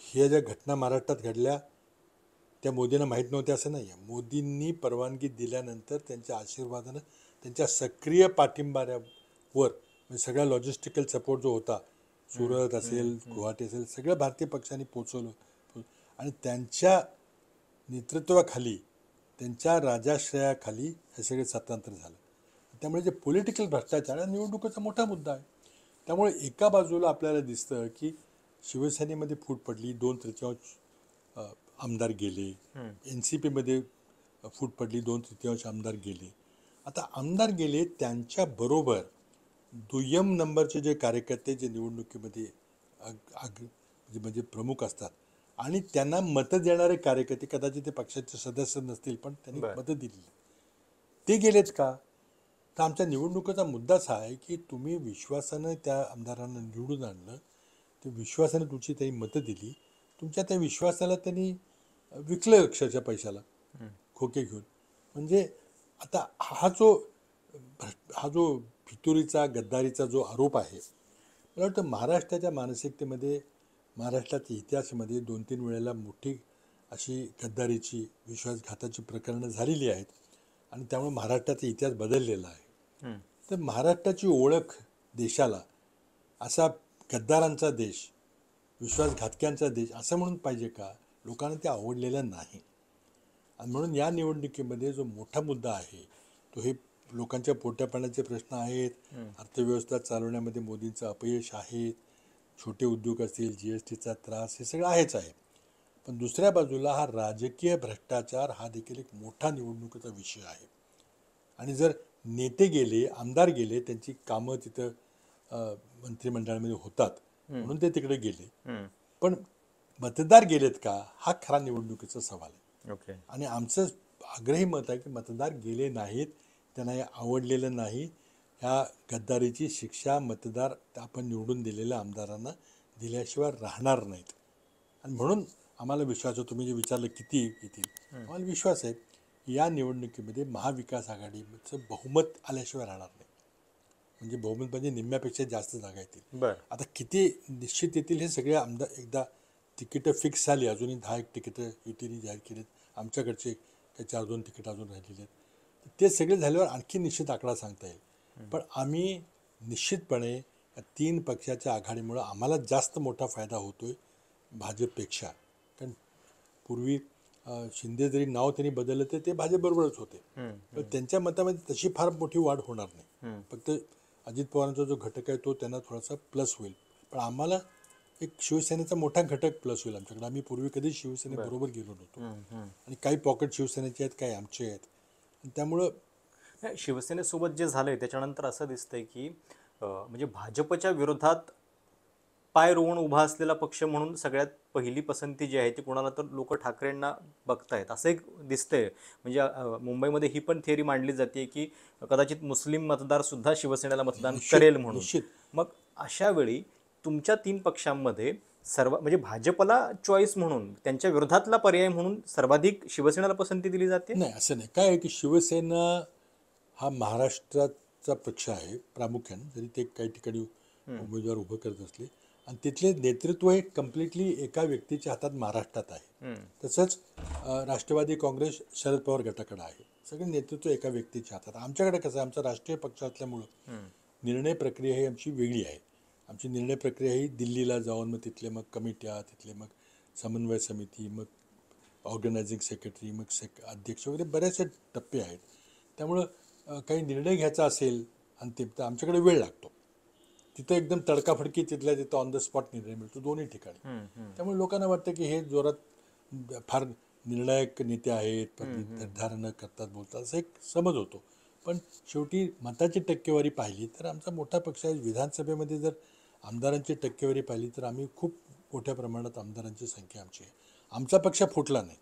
ह्या ज्या घटना महाराष्ट्रात घडल्या त्या मोदींना माहीत नव्हत्या असं नाही आहे. मोदींनी परवानगी दिल्यानंतर त्यांच्या आशीर्वादानं, त्यांच्या सक्रिय पाठिंब्यावर म्हणजे सगळा लॉजिस्टिकल सपोर्ट जो होता, सुरत असेल, गुवाहाटी असेल, सगळं भारतीय पक्षांनी पोचवलं आणि त्यांच्या नेतृत्वाखाली, त्यांच्या राजाश्रयाखाली हे सगळे स्वातंत्र्य झालं. त्यामुळे जे पॉलिटिकल भ्रष्टाचार हा निवडणुकीचा मोठा मुद्दा आहे. त्यामुळे एका बाजूला आपल्याला दिसतं की शिवसेनेमध्ये फूट पडली, 2/3 आमदार गेले, NCPमध्ये फूट पडली, 2/3 आमदार गेले. आता आमदार गेले, त्यांच्याबरोबर दुय्यम नंबरचे जे कार्यकर्ते जे निवडणुकीमध्ये म्हणजे प्रमुख असतात आणि त्यांना मतं देणारे कार्यकर्ते, कदाचित ते पक्षाचे सदस्य नसतील पण त्यांनी मतं दिली, ते गेलेत का? तर आमच्या निवडणुकीचा मुद्दाच हा आहे की तुम्ही विश्वासानं त्या आमदारांना निवडून आणलं, ते विश्वासानं तुमची त्यांनी मतं दिली, तुमच्या त्या विश्वासाला त्यांनी विकलं अक्षरशः पैशाला खोके घेऊन. म्हणजे आता हा जो फितुरीचा गद्दारीचा जो आरोप आहे, मला वाटतं महाराष्ट्राच्या मानसिकतेमध्ये, महाराष्ट्राच्या इतिहासामध्ये 2-3 वेळेला मोठी अशी गद्दारीची, विश्वासघाताची प्रकरणं झालेली आहेत आणि त्यामुळे महाराष्ट्राचा इतिहास बदललेला आहे. तर महाराष्ट्राची ओळख देशाला असा गद्दारांचा देश, विश्वासघातक्यांचा देश असं म्हणून पाहिजे का? लोकांना ते आवडलेलं नाही. आणि म्हणून या निवडणुकीमध्ये जो मोठा मुद्दा आहे तो हे लोकांच्या पोटापाण्याचे प्रश्न आहेत, अर्थव्यवस्था चालवण्यामध्ये मोदींचं अपयश आहे, छोटे उद्योग असतील, GSTचा त्रास, हे सगळं आहेच आहे. पण दुसऱ्या बाजूला हा राजकीय भ्रष्टाचार हा देखील एक मोठा निवडणुकीचा विषय आहे. आणि जर नेते गेले, आमदार गेले, त्यांची कामं तिथं मंत्रिमंडळामध्ये होतात म्हणून ते तिकडे गेले, पण मतदार गेलेत का? हा खरा निवडणुकीचा सवाल आहे. आणि आमचं आग्रही मत आहे की मतदार गेले नाहीत, त्यांना हे आवडलेलं नाही. ह्या गद्दारीची शिक्षा मतदार आपण निवडून दिलेल्या आमदारांना दिल्याशिवाय राहणार नाहीत. आणि म्हणून आम्हाला विश्वास आहे, तुम्ही जे विचारलं किती येतील, आम्हाला विश्वास आहे की या निवडणुकीमध्ये महाविकास आघाडीचं बहुमत आल्याशिवाय राहणार नाही. म्हणजे बहुमत म्हणजे निम्म्यापेक्षा जास्त जागा येतील. आता किती निश्चित येतील हे सगळे आमदार, एकदा तिकीटं फिक्स झाली, अजूनही 10 तिकीटं युतीने जाहीर केलेत, आमच्याकडचे काही 4-2 तिकीट अजून राहिलेले आहेत. ते सगळे झाल्यावर आणखी निश्चित आकडा सांगता येईल. पण आम्ही निश्चितपणे या 3 पक्षाच्या आघाडीमुळं आम्हाला जास्त मोठा फायदा होतोय भाजपपेक्षा. कारण पूर्वी शिंदे जरी नाव त्यांनी बदललं तर ते भाजपबरोबरच होते, पण त्यांच्या मतामध्ये तशी फार मोठी वाढ होणार नाही. फक्त अजित पवारांचा जो घटक आहे तो त्यांना थोडासा प्लस होईल, पण आम्हाला एक शिवसेनेचा मोठा घटक प्लस होईल आमच्याकडे. आम्ही पूर्वी कधीच शिवसेनेबरोबर गेलो नव्हतो आणि काही पॉकेट शिवसेनेचे आहेत, काही आमचे आहेत. आणि त्यामुळं शिवसेनेसोबत जे झालंय त्याच्यानंतर असं दिसतंय की म्हणजे भाजपच्या विरोधात पाय रोवून उभा असलेला पक्ष म्हणून सगळ्यात पहिली पसंती जी आहे ती कोणाला तर लोक ठाकरेंना बघतायत असं एक दिसतंय. म्हणजे मुंबईमध्ये ही पण थिअरी मांडली जाते की कदाचित मुस्लिम मतदार सुद्धा शिवसेनेला मतदान करेल म्हणून. मग अशा वेळी तुमच्या 3 पक्षांमध्ये म्हणजे भाजपला चॉईस म्हणून, त्यांच्या विरोधातला पर्याय म्हणून सर्वाधिक शिवसेनेला पसंती दिली जाते? नाही, असं नाही. काय आहे की शिवसेना हा महाराष्ट्राचा पक्ष आहे प्रामुख्याने, जरी ते काही ठिकाणी उमेदवार उभं करत असले, आणि तिथले नेतृत्व हे कम्प्लिटली एका व्यक्तीच्या हातात महाराष्ट्रात आहे. तसंच राष्ट्रवादी काँग्रेस शरद पवार गटाकडे आहे. सगळे नेतृत्व एका व्यक्तीच्या हातात. आमच्याकडे कसं आहे, आमचा राष्ट्रीय पक्ष असल्यामुळं निर्णय प्रक्रिया ही आमची वेगळी आहे. आमची निर्णय प्रक्रिया ही दिल्लीला जाऊन मग तिथले मग कमिट्या, तिथले मग समन्वय समिती, मग ऑर्गनायझिंग सेक्रेटरी, मग अध्यक्ष वगैरे बरेचसे टप्पे आहेत. त्यामुळं काही निर्णय घ्यायचा असेल अंतिम, तर आमच्याकडे वेळ लागतो. तिथं एकदम तडकाफडकी तिथल्या तिथं ऑन द स्पॉट निर्णय मिळतो दोन्ही ठिकाणी. त्यामुळे लोकांना वाटतं की हे जोरात फार निर्णायक नेते आहेत, निर्धारणं करतात, बोलतात, असं एक समज होतो. पण शेवटी मताची टक्केवारी पाहिली तर आमचा मोठा पक्ष आहे. विधानसभेमध्ये जर आमदारांची टक्केवारी पाहिली तर आम्ही खूप मोठ्या प्रमाणात आमदारांची संख्या आमची आहे. आमचा पक्ष फुटला नाही.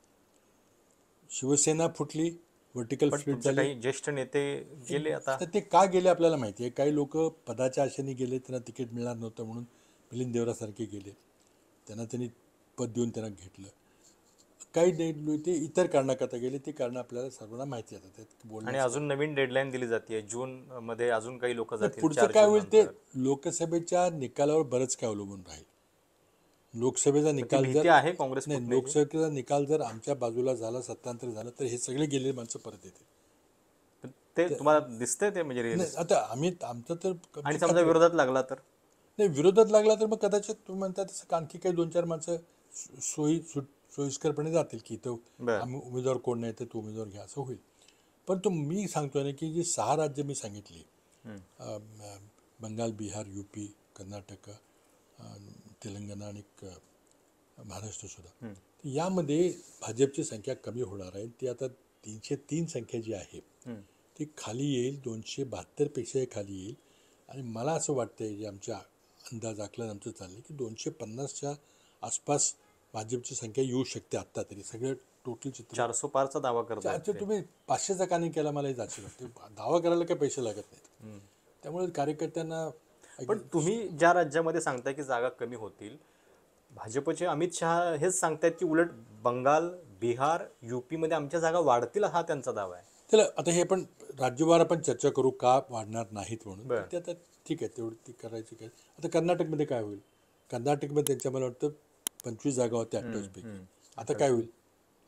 शिवसेना फुटली, वर्टिकल पण फ्लिट तुमचे झाली. काही ज्येष्ठ नेते गेले आता. आता ते का गेले आपल्याला माहिती आहे. काही लोक पदाच्या आशेने गेले, त्यांना तिकीट मिळणार नव्हतं म्हणून मिलिंद देवरासारखे गेले, त्यांनी पद देऊन त्यांना घेतलं. काही नाही, ते इतर कारणाकरता गेले. ती कारणं आपल्याला सर्वांना माहिती आहे. त्यात आणि बोलण्याचं अजून नवीन डेडलाईन दिली जाते जून मध्ये, अजून काही लोक नाही. जातील पुढचं 4 काय जून होईल ते नंतर. लोकसभेच्या निकालावर बरंच काय अवलंबून राहील. लोकसभेचा ती निकाल भीती जर आहे काँग्रेस नाही, फुटण्याची. लोकसभेचा निकाल जर आमच्या बाजूला झाला, सत्तांतर झालं, तर हे सगळे गेलेले माणसं परत येतील. पण ते तुम्हाला दिसतंय ते म्हणजे नाही, रिअलिस्टिक? आता आमचं तर आणि समजा विरोधात लागला तर? नाही, विरोधात लागला तर मग कदाचित तुम्ही म्हणता तसं आणखी काही 2-4 माणसं सोयीस्करपणे जातील की तो बर. आम्ही उमेदवार कोण नाही तर तो उमेदवार घ्या, असं होईल. परंतु मी सांगतोय ना की जी 6 राज्य मी सांगितली, बंगाल, बिहार, UP, कर्नाटक, तेलंगणा आणि महाराष्ट्रसुद्धा, यामध्ये भाजपची संख्या कमी होणार आहे. ती आता 303 संख्या जी आहे ती खाली येईल, 272पेक्षाही खाली येईल. आणि मला असं वाटतंय, जे आमच्या अंदाज आकलन आमचं चाललं की 250च्या आसपास भाजपची संख्या येऊ शकते. आत्ता तरी सगळं टोटल चित्र 400 पारचा दावा करतायत अच्छा, ते. तुम्ही 500चा का नाही केला, मला हे जायचं वाटते. दावा करायला काही पैसे लागत नाहीत. त्यामुळे कार्यकर्त्यांना पण तुम्ही ज्या राज्यामध्ये सांगताय की जागा कमी होतील, भाजपचे अमित शहा हेच सांगतायत की उलट बंगाल, बिहार, UP मध्ये आमच्या जागा वाढतील, हा त्यांचा दावा आहे. त्याला आता हे आपण राज्यवार आपण चर्चा करू का वाढणार नाहीत म्हणून. बरं. ते आता ठीक आहे, तेवढी ती करायची काय. आता कर्नाटकमध्ये काय होईल? कर्नाटकमध्ये त्यांच्या मला वाटतं 25 जागा होत्या 28पैकी. आता काय होईल?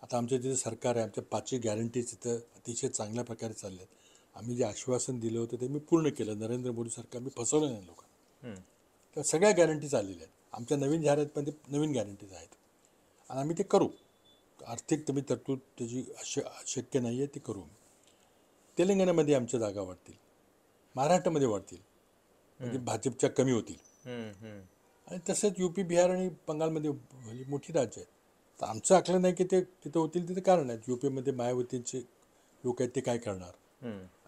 आता आमच्या तिथे सरकार आहे, आमच्या 5ची गॅरंटीज तिथं अतिशय चांगल्या प्रकारे चालल्या आहेत. आम्ही जे आश्वासन दिलं होतं ते मी पूर्ण केलं. नरेंद्र मोदी सरकारने फसवलं नाही लोकांना. तर सगळ्या गॅरंटीज आलेल्या आहेत. आमच्या नवीन जाहिरातमध्ये नवीन गॅरंटीज आहेत आणि आम्ही ते करू. आर्थिक तुम्ही तरतूद त्याची शक्य नाही आहे, ती करू. तेलंगणामध्ये आमच्या जागा वाढतील, महाराष्ट्रामध्ये वाढतील, म्हणजे भाजपच्या कमी होतील. आणि तसंच UP, बिहार आणि बंगालमध्ये मोठी राज्य आहेत. तर आमचं आकलन आहे की ते तिथं होतील. तिथे कारण आहेत. UPमध्ये मायावतींचे लोक आहेत, ते काय करणार,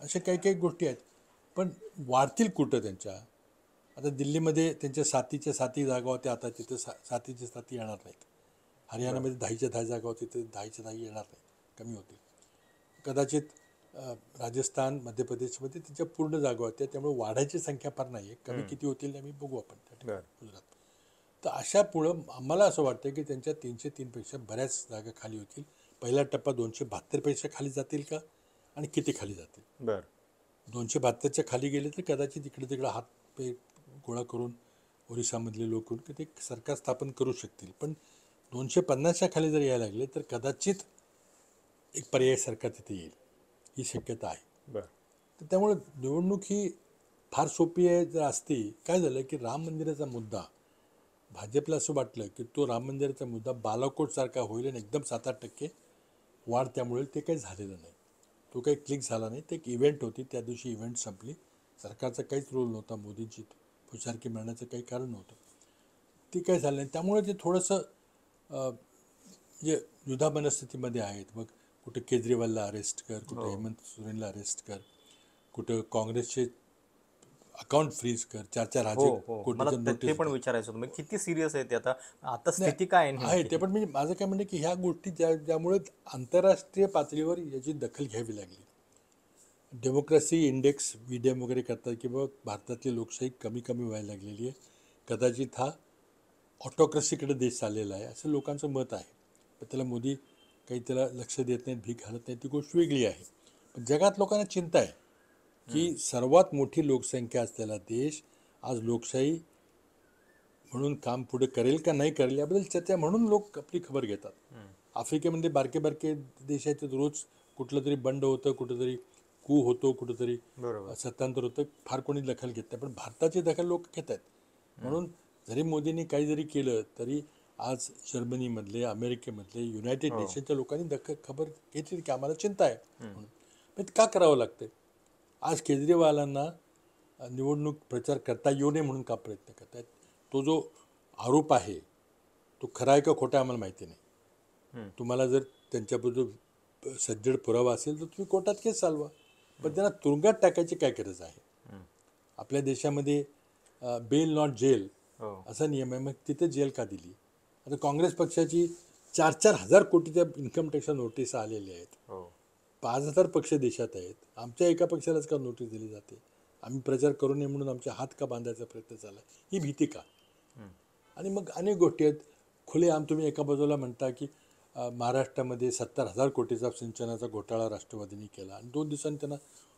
अशा काही काही गोष्टी आहेत. पण वाढतील कुठं त्यांच्या? आता दिल्लीमध्ये त्यांच्या 7च्या 7 जागा होत्या, आता तिथं 7च्या 7 येणार नाहीत. हरियाणामध्ये 10च्या 10 जागा होती, तिथे 10च्या 10 येणार नाहीत, कमी होतील. कदाचित राजस्थान, मध्य प्रदेशमध्ये त्यांच्या पूर्ण जागा होत्या, त्यामुळे वाढायची संख्या फार नाही आहे. कमी किती होतील आम्ही बघू आपण त्या ठिकाणी गुजरात. तर अशा पुढं आम्हाला असं वाटतं की त्यांच्या 303पेक्षा बऱ्याच जागा खाली होतील. पहिला टप्पा 272पेक्षा खाली जातील का, आणि किती खाली जातील? बरं. 272च्या खाली गेले तर कदाचित इकडे तिकडे हात पे गोळा करून ओरिसामधले लोक की ते सरकार स्थापन करू शकतील. पण 250च्या खाली जर यायला लागले तर कदाचित एक पर्यायी सरकार तिथे येईल, ही शक्यता आहे. बरं. तर त्यामुळे निवडणूक ही फार सोपी आहे जर असती. काय झालं की राम मंदिराचा मुद्दा, भाजपला असं वाटलं की तो राम मंदिराचा मुद्दा बालाकोटसारखा होईल आणि एकदम 7-8% वाढ, त्यामुळे ते काही झालेलं नाही. तो काही क्लिक झाला नाही. ते एक इव्हेंट होती, त्या दिवशी इव्हेंट संपली. सरकारचा काहीच रोल नव्हता, मोदींची खुशारकी मिळण्याचं काही कारण नव्हतं. ते काही झालं नाही. त्यामुळे ते थोडंसं जे युद्धा मनस्थितीमध्ये आहेत. मग कुठं केजरीवालला अरेस्ट कर, कुठं हेमंत सोरेनला अरेस्ट कर, कुठं काँग्रेसचे अकाउंट फ्रीज कर, 4,000 मला कोटीचं ते नोटीस पण विचारायचं होतं, म्हणजे किती सिरियस आहे ते आता स्थिती काय आहे आहे. नेमकी? ते पण म्हणजे माझं काय म्हणणं की ह्या गोष्टी ज्यामुळे आंतरराष्ट्रीय पातळीवर याची दखल घ्यावी लागली. डेमोक्रेसी इंडेक्स VDM वगैरे करतात की बाबा भारतातली लोकशाही कमी कमी व्हायला लागलेली आहे, कदाचित हा ऑटोक्रेसीकडे देश चाललेला आहे, असं लोकांचं मत आहे. पण त्याला मोदी काही त्याला लक्ष देत नाहीत, भीक घालत नाही, ती गोष्ट वेगळी आहे. पण जगात लोकांना चिंता आहे की सर्वात मोठी लोकसंख्या असलेला देश आज लोकशाही म्हणून काम पुढे करेल का नाही करेल याबद्दल चर्चा, म्हणून लोक आपली खबर घेतात. आफ्रिकेमध्ये बारके बारके देश आहेत, रोज कुठलं तरी बंड होतं, कुठंतरी कू होतो, कुठंतरी सत्तांतर होतं, फार कोणी दखल घेत नाही. पण भारताची दखल लोक घेत आहेत. म्हणून जरी मोदींनी काही जरी केलं तरी आज जर्मनीमधले, अमेरिकेमधले, युनायटेड नेशनच्या लोकांनी खबर घेतली की आम्हाला चिंता आहे म्हणून. पण का करावं लागतं? आज केजरीवालांना निवडणूक प्रचार करता येऊ नये म्हणून का प्रयत्न करत आहेत? तो जो आरोप आहे तो खरा आहे का खोटा आम्हाला माहिती नाही. तुम्हाला जर त्यांच्याबद्दल सज्जड पुरावा असेल तर तुम्ही कोर्टात केस चालवा, पण त्यांना तुरुंगात टाकायची काय गरज आहे? आपल्या देशामध्ये बेल नॉट जेल असा नियम आहे, मग तिथे जेल का दिली? आता काँग्रेस पक्षाची 4,000 कोटीच्या इन्कम टॅक्स नोटीस आलेल्या आहेत. 5,000 पक्ष देशात आहेत. आमच्या एका पक्षालाच का नोटीस दिली जाते? आम्ही प्रचार करू नये म्हणून आमचे हात का बांधायचा प्रयत्न चालला? ही भीती का? आणि मग अनेक गोष्टी आहेत खुलेआम. तुम्ही एका बाजूला म्हणता की महाराष्ट्रामध्ये 70,000 कोटीचा सिंचनाचा घोटाळा राष्ट्रवादीने केला आणि 2 दिवसांनी त्यांना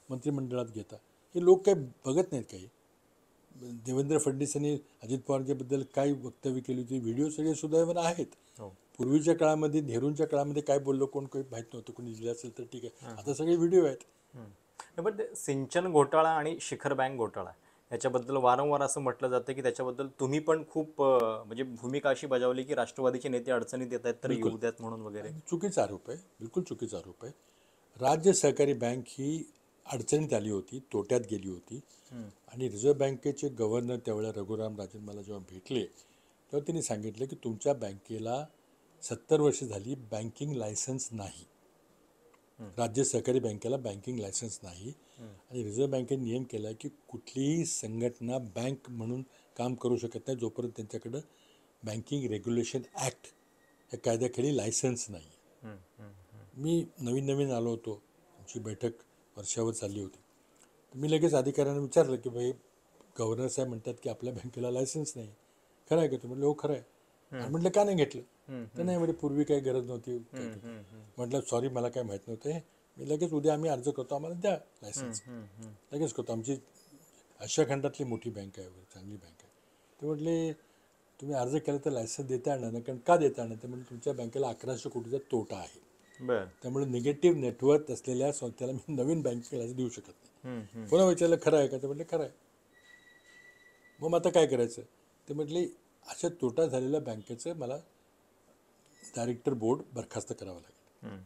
मंत्रिमंडळात घेता. हे लोक काही बघत नाहीत. काही देवेंद्र फडणवीसांनी अजित पवारांच्याबद्दल काय वक्तव्य केली होती, व्हिडिओ सगळे सुदैवाने आहेत. पूर्वीच्या काळामध्ये नेहरूंच्या काळामध्ये काय बोललो कोण काही माहीत नव्हतं, कोणी दिलं असेल तर ठीक आहे. आता सगळे व्हिडिओ आहेत. पण सिंचन घोटाळा आणि शिखर बँक घोटाळा याच्याबद्दल वारंवार असं म्हटलं जातं की त्याच्याबद्दल तुम्ही पण खूप म्हणजे भूमिका अशी बजावली की राष्ट्रवादीचे नेते अडचणीत येत आहेत तर येऊ द्यात म्हणून वगैरे. चुकीचा आरोप आहे, बिलकुल चुकीचा आरोप आहे. राज्य सहकारी बँक ही अडचणीत आली होती, तोट्यात गेली होती आणि रिझर्व्ह बँकेचे गव्हर्नर त्यावेळेला रघुराम राजन मला जेव्हा भेटले तेव्हा त्यांनी सांगितलं की तुमच्या बँकेला 70 वर्ष झाली बँकिंग लायसन्स नाही. राज्य सहकारी बँकेला बँकिंग लायसन्स नाही आणि रिझर्व्ह बँकेने नियम केला की कुठलीही संघटना बँक म्हणून काम करू शकत नाही जोपर्यंत त्यांच्याकडं बँकिंग रेग्युलेशन ॲक्ट या कायद्याखाली लायसन्स नाही. मी नवीन आलो होतो, आमची बैठक वर्षावर चालली होती. मी लगेच अधिकाऱ्यांना विचारलं की भाई गव्हर्नर साहेब म्हणतात की आपल्या बँकेला लायसन्स नाही, खरं आहे का? ते म्हटलं हो खरं आहे. आणि म्हटलं का नाही घेतलं? तर नाही म्हणजे पूर्वी काही गरज नव्हती. म्हटलं सॉरी मला काय माहीत नव्हतं. मी लगेच उद्या आम्ही अर्ज करतो, आम्हाला द्या लायसन्स. लगेच करतो. आमची आशिया खंडातली मोठी बँक आहे, चांगली बँक आहे. ते म्हटले तुम्ही अर्ज केला तर लायसन्स देता येणार नाही. कारण का देता येणार? ते म्हणजे तुमच्या बँकेला 1100 कोटीचा तोटा आहे. त्यामुळे निगेटिव्ह नेटवर्थ असलेल्या संस्थेला मी नवीन बँकेला देऊ शकत नाही. पुन्हा विचारलं खरं आहे का? ते म्हटले खरं आहे. मग आता काय करायचं? ते म्हटले अशा तोटा झालेल्या बँकेचं मला डायरेक्टर बोर्ड बरखास्त करावं लागेल.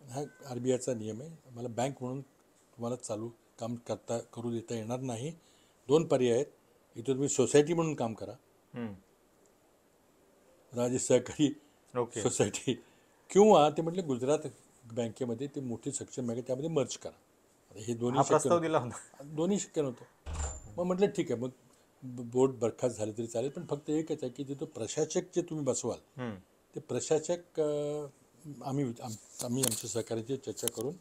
हा RBIचा नियम आहे. मला बँक म्हणून तुम्हाला चालू काम करू देता येणार नाही. 2 पर्याय आहेत. इथं तुम्ही सोसायटी म्हणून काम करा, राज्य सहकारी सोसायटी, किंवा ते म्हटले गुजरात बँकेमध्ये ते मोठी सक्षम बँक आहे त्यामध्ये मर्ज करा. हे दोन्ही शक्य नव्हतं. मग म्हटलं ठीक आहे, मग बोर्ड बरखास्त झाले तरी चालेल, पण फक्त एकच आहे की तिथं प्रशासक जे तुम्ही बसवाल ते प्रशासक आम्ही आमच्या सहकार्याची चर्चा करून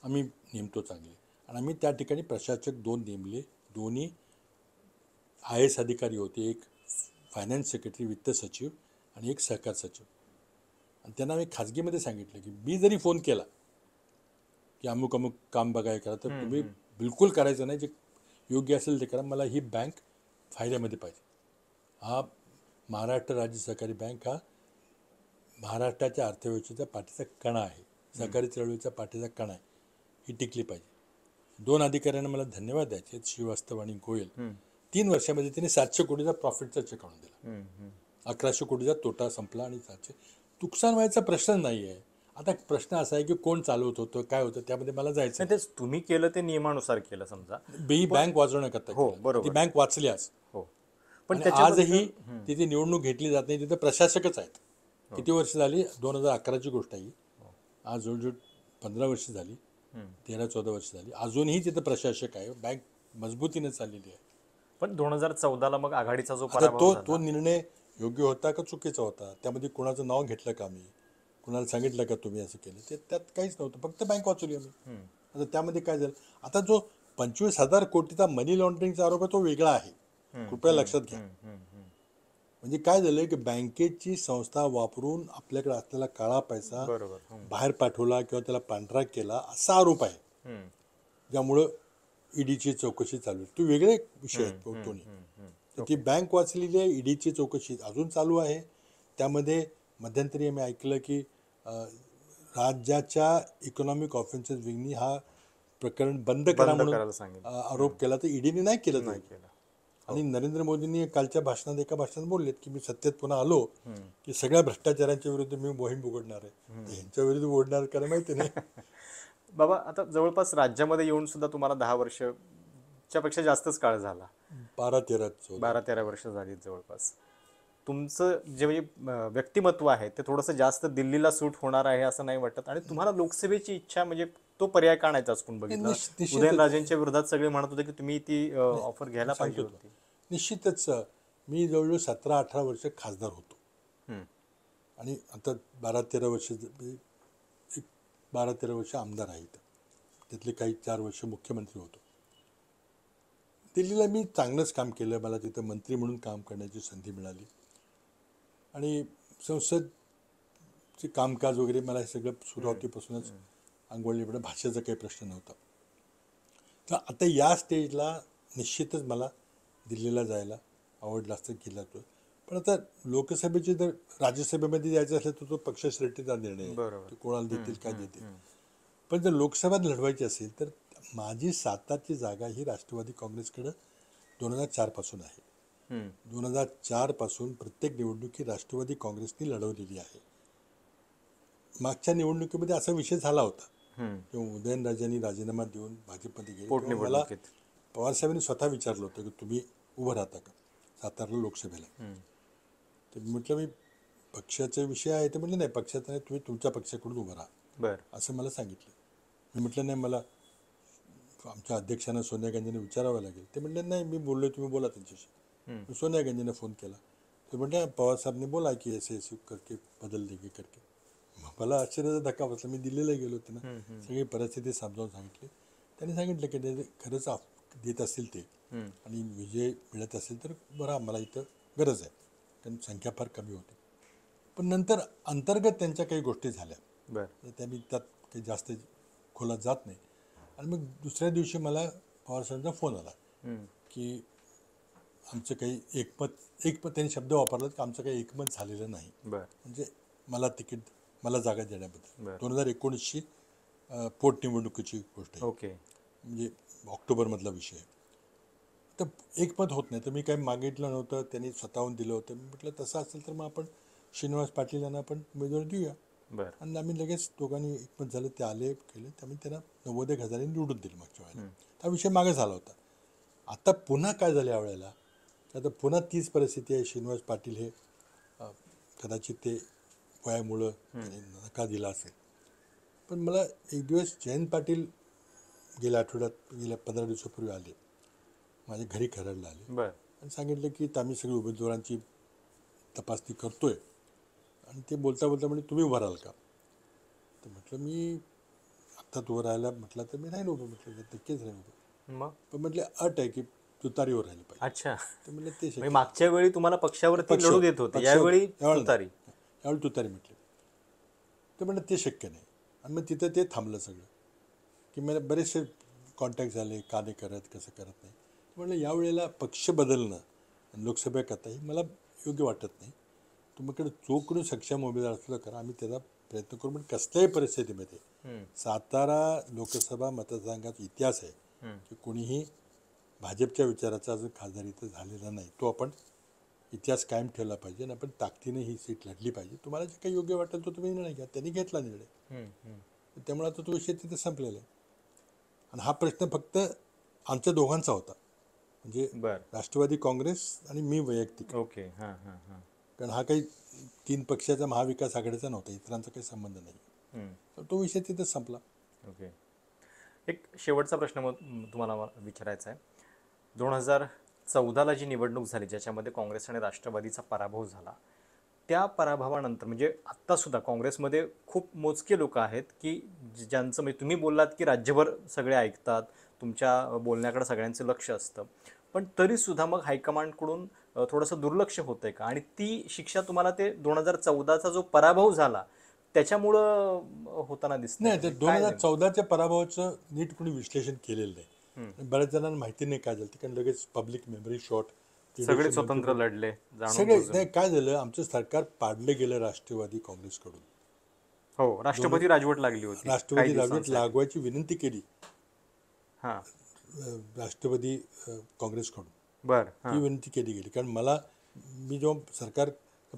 आम्ही नेमतो चांगले. आणि आम्ही त्या ठिकाणी प्रशासक 2 नेमले. दोन्ही IAS अधिकारी होते, एक फायनान्स सेक्रेटरी वित्त सचिव आणि एक सहकार सचिव. आणि त्यांना मी खाजगीमध्ये सांगितलं की मी जरी फोन केला की अमुक काम बघाय करा तर तुम्ही बिलकुल करायचं नाही, जे योग्य असेल ते करा. मला ही बँक फायद्यामध्ये पाहिजे. हा महाराष्ट्र राज्य सहकारी बँक हा महाराष्ट्राच्या अर्थव्यवस्थेच्या पाठीचा कणा आहे, सहकारी चळवळीचा पाठीचा कणा आहे, ही टिकली पाहिजे. 2 अधिकाऱ्यांना मला धन्यवाद द्यायचे, श्रीवास्तव आणि गोयल. 3 वर्षामध्ये त्यांनी 700 कोटीचा प्रॉफिटचा चेक आणून दिला. 1100 कोटीचा तोटा संपला आणि 700 नुकसान व्हायचा प्रश्न नाही आहे. आता प्रश्न असा आहे की कोण चालवत होतं, काय होतं, त्यामध्ये मला जायचं. तेच तुम्ही केलं ते नियमानुसार केलं समजा. बँक वाचवण्याकरता ती बँक वाचली आज. पण आजही तिथे निवडणूक घेतली जात नाही, तिथे प्रशासकच आहेत. किती वर्ष झाली? 2011ची गोष्ट आहे. आज जवळजवळ 15 वर्ष झाली, 13-14 वर्ष झाली. अजूनही तिथे प्रशासक आहे. बँक मजबूतीने चाललेली आहे. पण 2014ला मग आघाडीचा जो पराभव तो निर्णय योग्य होता का चुकीचा होता? त्यामध्ये कुणाचं नाव घेतलं का? मी कुणाला सांगितलं का तुम्ही असं केलं? ते त्यात काहीच नव्हतं, फक्त बँक वाचवली आम्ही. आता त्यामध्ये काय झालं? आता जो 25,000 कोटीचा मनी लॉन्ड्रिंगचा आरोप आहे तो वेगळा आहे, कृपया लक्षात घ्या. म्हणजे काय झालं की बँकेची संस्था वापरून आपल्याकडे असलेला काळा पैसा बाहेर पाठवला किंवा त्याला पांढरा केला असा आरोप आहे, ज्यामुळं ईडीची चौकशी चालू आहे. तो वेगळे विषय आहेत दोन्ही. ती बँक वाचलेली आहे, ईडीची चौकशी अजून चालू आहे. त्यामध्ये मध्यंतरी आम्ही ऐकलं की राज्याच्या इकॉनॉमिक ऑफेन्सेस विंगनी हा प्रकरण बंद करा म्हणून आरोप केला, तर ईडीने नाही केलं. आणि नरेंद्र मोदींनी कालच्या भाषणात एका भाषणात बोललेत की मी सत्तेत पुन्हा आलो की सगळ्या भ्रष्टाचारांच्या विरुद्ध मी मोहीम उघडणार आहे. यांच्या विरुद्ध ओढणार का माहिती नाही. बाबा आता जवळपास राज्यामध्ये येऊन सुद्धा तुम्हाला 10 वर्षच्या पेक्षा जास्तच काळ झाला, 12-13 14. 12-13 वर्ष झाली जवळपास. तुमचं जे म्हणजे व्यक्तिमत्व आहे ते थोडंसं जास्त दिल्लीला सूट होणार आहे असं नाही वाटत, आणि तुम्हाला लोकसभेची इच्छा म्हणजे तो पर्याय का नाही चाचपून बघितला? निश्चितच. उदयनराजेंच्या विरोधात सगळे म्हणत होते की तुम्ही ती ऑफर घ्यायला पाहिजे सांगतो होती. निश्चितच. मी जवळजवळ 17-18 वर्ष खासदार होतो हम्म. आणि आता 12-13 वर्ष 12-13 वर्ष आमदार आहे इथं. त्यातले काही 4 वर्ष मुख्यमंत्री होतो. दिल्लीला मी चांगलंच काम केलं, मला तिथं मंत्री म्हणून काम करण्याची संधी मिळाली आणि संसदचे कामकाज वगैरे मला हे सगळं सुरुवातीपासूनच अंघोळ निवडणं, भाषेचा काही प्रश्न नव्हता. तर आता या स्टेजला निश्चितच मला दिल्लीला जायला आवडलं असतं, केलं असतं. पण आता लोकसभेची जर राज्यसभेमध्ये जायचं असलं तर तो पक्षश्रेष्ठीचा निर्णय आहे. बरोबर. ते कोणाला देतील काय देतील. पण जर लोकसभा लढवायची असेल तर माझी सातारची जागा ही राष्ट्रवादी काँग्रेसकडं 2004 पासून आहे. 2004 पासून प्रत्येक निवडणूक ही राष्ट्रवादी काँग्रेसने लढवलेली आहे. मागच्या निवडणुकीमध्ये असा विषय झाला होता किंवा उदयनराजेंनी राजीनामा देऊन भाजपमध्ये गेले तेव्हा मला पोटनिवडणुकीत. पवारसाहेबांनी स्वतः विचारलं होतं की तुम्ही उभं राहता का सातारला लोकसभेला. तर मी म्हटलं मी पक्षाचे विषय आहे ते म्हटलं नाही, पक्षाचा नाही, तुम्ही तुमच्या पक्षाकडून उभं राहा बरं. असं मला सांगितलं. मी म्हटलं नाही, मला आमच्या अध्यक्षांना सोनिया गांधींना विचारावं लागेल. ते म्हटले नाही, मी बोललो, तुम्ही बोला त्यांच्याशी. मी सोनिया गांधींना फोन केला. ते म्हटले पवारसाहेबने बोला की ऐसे ऐसे करके बदल देंगे करके. मग मला आश्चर्याचा धक्का बसला. मी दिल्लीला गेलो होते ना, सगळी परिस्थिती समजावून सांगितली. त्यांनी सांगितलं की ते खरंच देत असतील ते आणि विजय मिळत असेल तर बरं, आम्हाला इथं गरज आहे, कारण संख्या फार कमी होती. पण नंतर अंतर्गत त्यांच्या काही गोष्टी झाल्या, बरं. त्या मी त्यात काही जास्त खोलात जात नाही. आणि मग दुसऱ्या दिवशी मला पवारसाहेबांचा फोन आला की आमचं काही एकमत त्यांनी शब्द वापरला की आमचं काही एकमत झालेलं नाही. म्हणजे मला तिकीट, मला जागा देण्याबद्दल. 2019ची पोटनिवडणुकीची गोष्ट आहे. ओके. म्हणजे ऑक्टोबरमधला विषय आहे. तर एकमत होत नाही, तर मी काही मागितलं नव्हतं, त्यांनी स्वतःहून दिलं होतं. मी म्हटलं तसं असेल तर मग आपण श्रीनिवास पाटील यांना आपण उमेदवारी देऊया. आणि आम्ही लगेच दोघांनी एकमत झालं, ते आले केले, त्यामुळे त्यांना 90,000 निवडून दिलं मागच्या वेळेला. हा विषय मागे झाला होता. आता पुन्हा काय झालं यावेळेला, आता पुन्हा तीच परिस्थिती आहे. श्रीनिवास पाटील हे कदाचित ते वयामुळं त्यांनी नकार दिला असेल. पण मला एक दिवस जयंत पाटील गेल्या 15 दिवसापूर्वी आले, माझ्या घरी खरडला आले आणि सांगितलं की आम्ही सगळी उमेदवारांची तपासणी करतोय. आणि ते बोलता बोलता म्हणजे तुम्ही उभं राहाल का? तर म्हटलं मी आत्ता उभं राहायला म्हटलं तर मी राहिलो उभं. म्हटलं नक्कीच राहिलो. मग पण म्हटलं अट आहे की तुतारीवर राहिलं पाहिजे. अच्छा. तर म्हटलं ते म्हणजे मागच्या वेळी तुम्हाला पक्षावरती लढू देत होते, यावेळी तुतारी. यावेळी तुतारी म्हटली. तर म्हटलं ते शक्य नाही. आणि मग तिथं ते थांबलं सगळं. की मला बरेचसे कॉन्टॅक्ट झाले, का नाही करत, कसं करत नाही. म्हटलं यावेळेला पक्ष बदलणं आणि लोकसभेकरता ही मला योग्य वाटत नाही. तुमच्याकडे जो कोणी सक्षम उमेदवार असलं करा, आम्ही त्याचा प्रयत्न करू. पण कसल्याही परिस्थितीमध्ये सातारा लोकसभा मतदारसंघाचा इतिहास आहे की कोणीही भाजपच्या विचाराचा अजून खासदार इथं झालेला नाही. तो आपण इतिहास कायम ठेवला पाहिजे आणि आपण ताकदीने ही सीट लढली पाहिजे. तुम्हाला जे काही योग्य वाटेल तो तुम्ही निर्णय घ्या. त्यांनी घेतला निर्णय. त्यामुळे आता तो विषय तिथं संपलेला आहे. आणि हा प्रश्न फक्त आमच्या दोघांचा होता, म्हणजे राष्ट्रवादी काँग्रेस आणि मी वैयक्तिक. ओके. कारण हा काही 3 पक्षाचा महाविकास आघाडीचा नव्हता, इतरांचा काही संबंध नाही. तर तो विषय तिथं संपला. ओके. एक शेवटचा प्रश्न मग तुम्हाला विचारायचा आहे. 2014ला जी निवडणूक झाली ज्याच्यामध्ये काँग्रेस आणि राष्ट्रवादीचा पराभव झाला, त्या पराभवानंतर म्हणजे आत्तासुद्धा काँग्रेसमध्ये खूप मोजके लोक आहेत की ज्यांचं, म्हणजे तुम्ही बोललात की राज्यभर सगळे ऐकतात, तुमच्या बोलण्याकडे सगळ्यांचं लक्ष असतं, पण तरीसुद्धा मग हायकमांडकडून थोडंसं दुर्लक्ष होतं आहे का? आणि ती शिक्षा तुम्हाला ते 2014चा जो पराभव झाला त्याच्यामुळं होताना दिसत नाही. तर 2014च्या पराभवाचं नीट कोणी विश्लेषण केलेलं नाही. बऱ्याच जणांना माहिती नाही काय झालं, कारण लगेच पब्लिक मेमरी शॉट, सगळे स्वतंत्र लढले, सगळे. नाही, काय झालं, आमचं सरकार पाडलं गेलं राष्ट्रवादी काँग्रेसकडून. हो, राष्ट्रपती राजवट लागली होती. राष्ट्रपती राजवट लागवायची विनंती केली राष्ट्रवादी काँग्रेसकडून. ती विनंती केली गेली. कारण मी जेव्हा सरकार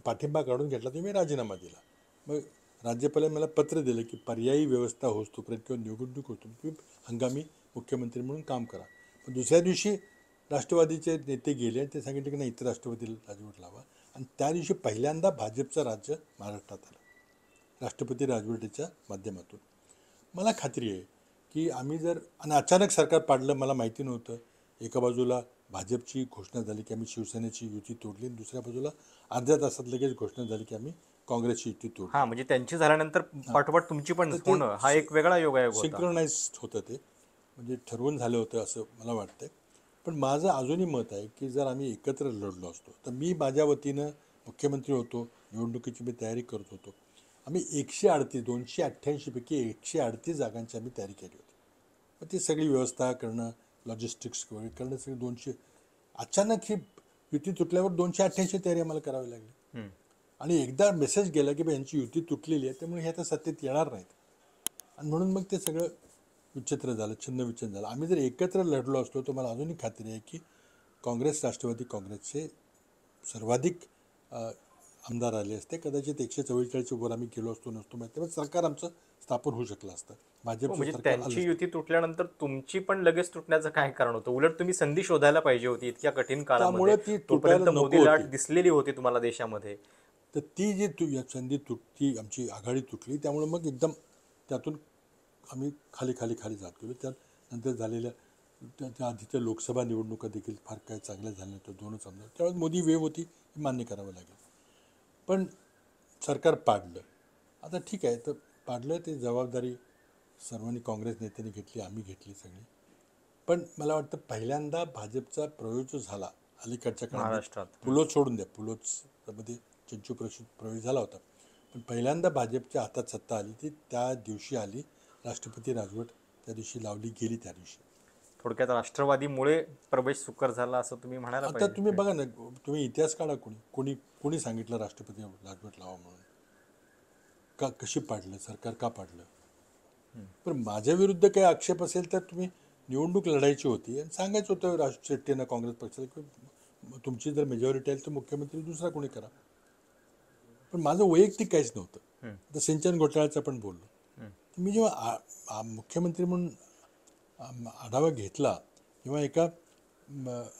पाठिंबा काढून घेतला तेव्हा मी राजीनामा दिला. मग राज्यपालांनी मला पत्र दिलं की पर्यायी व्यवस्था होतोपर्यंत किंवा निवडणूक होतो तुम्ही हंगामी मुख्यमंत्री म्हणून काम करा. पण दुसऱ्या दिवशी राष्ट्रवादीचे नेते गेले आणि ते सांगितले की नाही इथं राष्ट्रपती राजवट लावा. आणि त्या दिवशी पहिल्यांदा भाजपचं राज्य महाराष्ट्रात आलं राष्ट्रपती राजवटीच्या माध्यमातून. मला खात्री आहे की आम्ही जर आणि अचानक सरकार पाडलं मला माहिती नव्हतं. एका बाजूला भाजपची घोषणा झाली की आम्ही शिवसेनेची युती तोडली आणि दुसऱ्या बाजूला अर्ध्या तासात लगेच घोषणा झाली की आम्ही काँग्रेसची युती तोडली. हां, म्हणजे त्यांची झाल्यानंतर पाठोपाठ तुमची पण होणं हा एक वेगळा योगायोग होता. सिंक्रोनाइज होतं ते, म्हणजे ठरवून झालं होतं असं मला वाटतंय. पण माझं अजूनही मत आहे की जर आम्ही एकत्र लढलो असतो तर मी माझ्या वतीनं मुख्यमंत्री होतो, निवडणुकीची मी तयारी करत होतो. आम्ही 138 288 पैकी 138 जागांची आम्ही तयारी केली होती. मग ती सगळी व्यवस्था करणं, लॉजिस्टिक्स वगैरे करणं सगळी 200 अचानक ही युती तुटल्यावर 288 तयारी आम्हाला करावी लागली. आणि एकदा मेसेज गेला की यांची युती तुटलेली आहे त्यामुळे हे आता सत्तेत येणार नाहीत. आणि म्हणून मग ते सगळं विचित्र झालं, छिन्नविच्छिन्न झालं. आम्ही जर एकत्र लढलो असतो तर मला अजूनही खात्री आहे की काँग्रेस राष्ट्रवादी काँग्रेसचे सर्वाधिक आमदार आले असते. कदाचित 144 वर आम्ही गेलो असतो नसतो माहिती, तेव्हा सरकार आमचं स्थापन होऊ शकलं असतं. भाजपचं म्हणजे सरकार आलं त्यांची असतं. युती तुटल्यानंतर तुमची पण लगेच तुटण्याचं काय कारण होतं? उलट तुम्ही संधी शोधायला पाहिजे होती इतक्या कठीण काळामध्ये. त्यामुळे ती तुटायला तोपर्यंत नको मोदी लाट होती. दिसलेली होती तुम्हाला देशामध्ये. तर ती जी संधी तुटती, आमची आघाडी तुटली, त्यामुळे मग एकदम त्यातून आम्ही खाली जात गेलो. त्यानंतर झालेल्या त्या आधीच्या लोकसभा निवडणुका देखील फार काही चांगल्या झाल्या नव्हत्या, 2च आमदार. त्यावेळेस मोदी वेव होती हे मान्य करावं लागेल. पण सरकार पाडलं. आता ठीक आहे, तर पाडलं ते जबाबदारी सर्वांनी काँग्रेस नेत्यांनी घेतली, आम्ही घेतली सगळी. पण मला वाटतं पहिल्यांदा भाजपचा प्रवेश जो झाला अलीकडच्या काळात, महाराष्ट्रात. पुलोच सोडून द्या, पुलोचमध्ये चिंचू प्रवेश झाला होता. पण पहिल्यांदा भाजपच्या हातात सत्ता आली ती त्या दिवशी आली. राष्ट्रपती राजवट त्या दिवशी लावली गेली त्या दिवशी. थोडक्यात राष्ट्रवादीमुळे प्रवेश सुकर झाला असं तुम्ही म्हणायला आता पाहिजे. तुम्ही बघा ना, तुम्ही इतिहास काढा, कोणी सांगितलं राष्ट्रपती राजवट लावा म्हणून? कशी पाडलं सरकार, का पाडलं? पण माझ्या विरुद्ध काही आक्षेप असेल तर तुम्ही निवडणूक लढायची होती आणि सांगायचं होतं राज शेट्टींना, काँग्रेस पक्षाला, की तुमची जर मेजॉरिटी आली तर मुख्यमंत्री दुसरा कोणी करा. पण माझं वैयक्तिक काहीच नव्हतं. आता सिंचन घोटाळ्याचं पण बोललो. तर मी जेव्हा मुख्यमंत्री म्हणून आढावा घेतला तेव्हा एका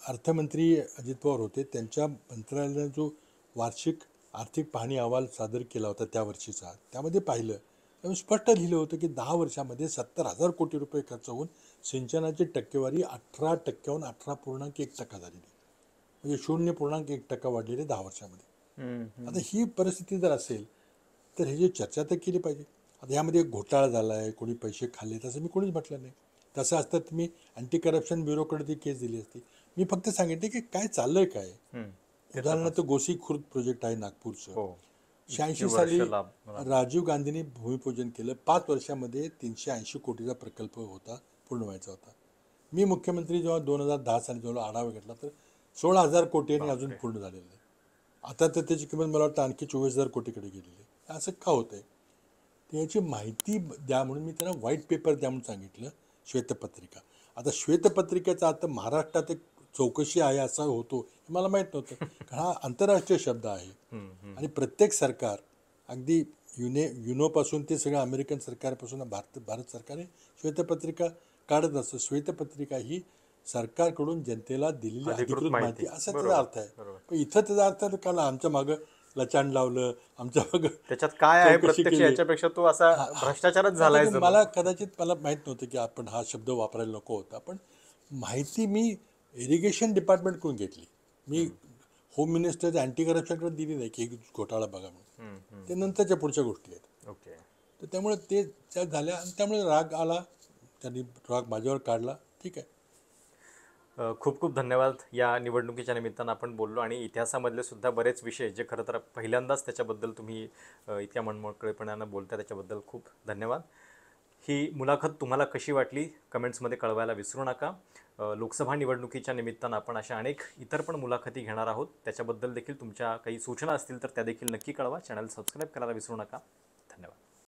अर्थमंत्री अजित पवार होते, त्यांच्या मंत्रालयाने जो वार्षिक आर्थिक पाहणी अहवाल सादर केला होता त्या वर्षीचा, त्यामध्ये पाहिलं त्यामुळे स्पष्ट लिहिलं होतं की 10 वर्षामध्ये 70,000 कोटी रुपये खर्च होऊन सिंचनाची टक्केवारी 18%हून 18.1% झालेली, म्हणजे 0.1% वाढलेली 10 वर्षामध्ये. आता ही परिस्थिती जर असेल तर ह्याची चर्चा तर केली पाहिजे. आता यामध्ये घोटाळा झाला आहे, कोणी पैसे खाल्ले, तसं मी कोणीच म्हटलं नाही. तसं असतं तर मी अँटी करप्शन ब्युरोकडे ती केस दिली असती. मी फक्त सांगितले की काय चाललंय काय. उदाहरणार्थ गोसी खुर्द प्रोजेक्ट आहे नागपूरचं. 86 साली राजीव गांधींनी भूमिपूजन केलं. 5 वर्षामध्ये 380 कोटीचा प्रकल्प होता, पूर्ण व्हायचा होता. मी मुख्यमंत्री जेव्हा 2010 साली जेव्हा आढावा घेतला तर 16,000 कोटीने अजून पूर्ण झालेलं आहे. आता तर त्याची किंमत मला वाटतं आणखी 24,000 कोटीकडे गेलेली आहे. असं का होतं आहे? तर याची माहिती द्या म्हणून मी त्यांना व्हाईट पेपर द्या म्हणून सांगितलं, श्वेतपत्रिका. आता श्वेतपत्रिकेचा अर्थ महाराष्ट्रात एक चौकशी आहे असा होतो हे मला माहीत नव्हतं, कारण हा आंतरराष्ट्रीय शब्द आहे. आणि प्रत्येक सरकार, अगदी युनोपासून ते सगळं अमेरिकन सरकारपासून भारत सरकारने श्वेतपत्रिका काढत असतं. श्वेतपत्रिका ही सरकारकडून जनतेला दिलेली अधिकृत माहिती असा त्याचा अर्थ आहे. पण इथं त्याचा अर्थ काढला, आमच्या मागं लचांड लावलं, आमच्या मागं त्याच्यात काय आहे प्रत्यक्ष याच्यापेक्षा तो असा भ्रष्टाचारच झालाय. मला माहीत नव्हतं की आपण हा शब्द वापरायला नको होता. पण माहिती मी इरिगेशन डिपार्टमेंटकडून घेतली. मी होम मिनिस्टरच्या अँटी करप्शनकडे दिली नाही की घोटाळा बघा म्हणून. ते नंतरच्या पुढच्या गोष्टी आहेत. ओके. तर त्यामुळे ते त्या झाल्या आणि त्यामुळे राग आला, त्यांनी राग माझ्यावर काढला. ठीक आहे. खूप खूप धन्यवाद. या निवडणुकीच्या निमित्तानं आपण बोललो आणि इतिहासामधले सुद्धा बरेच विषय जे खरं तर पहिल्यांदाच त्याच्याबद्दल तुम्ही इतक्या मनमोकळेपणानं बोलता, त्याच्याबद्दल खूप धन्यवाद. ही मुलाखत तुम्हाला कशी वाटली कमेंट्समध्ये कळवायला विसरू नका. लोकसभा निवडणुकीच्या निमित्तानं आपण अशा अनेक इतर पण मुलाखती घेणार आहोत. त्याच्याबद्दल देखील तुमच्या काही सूचना असतील तर त्या देखील नक्की कळवा. चॅनल सबस्क्राईब करायला विसरू नका.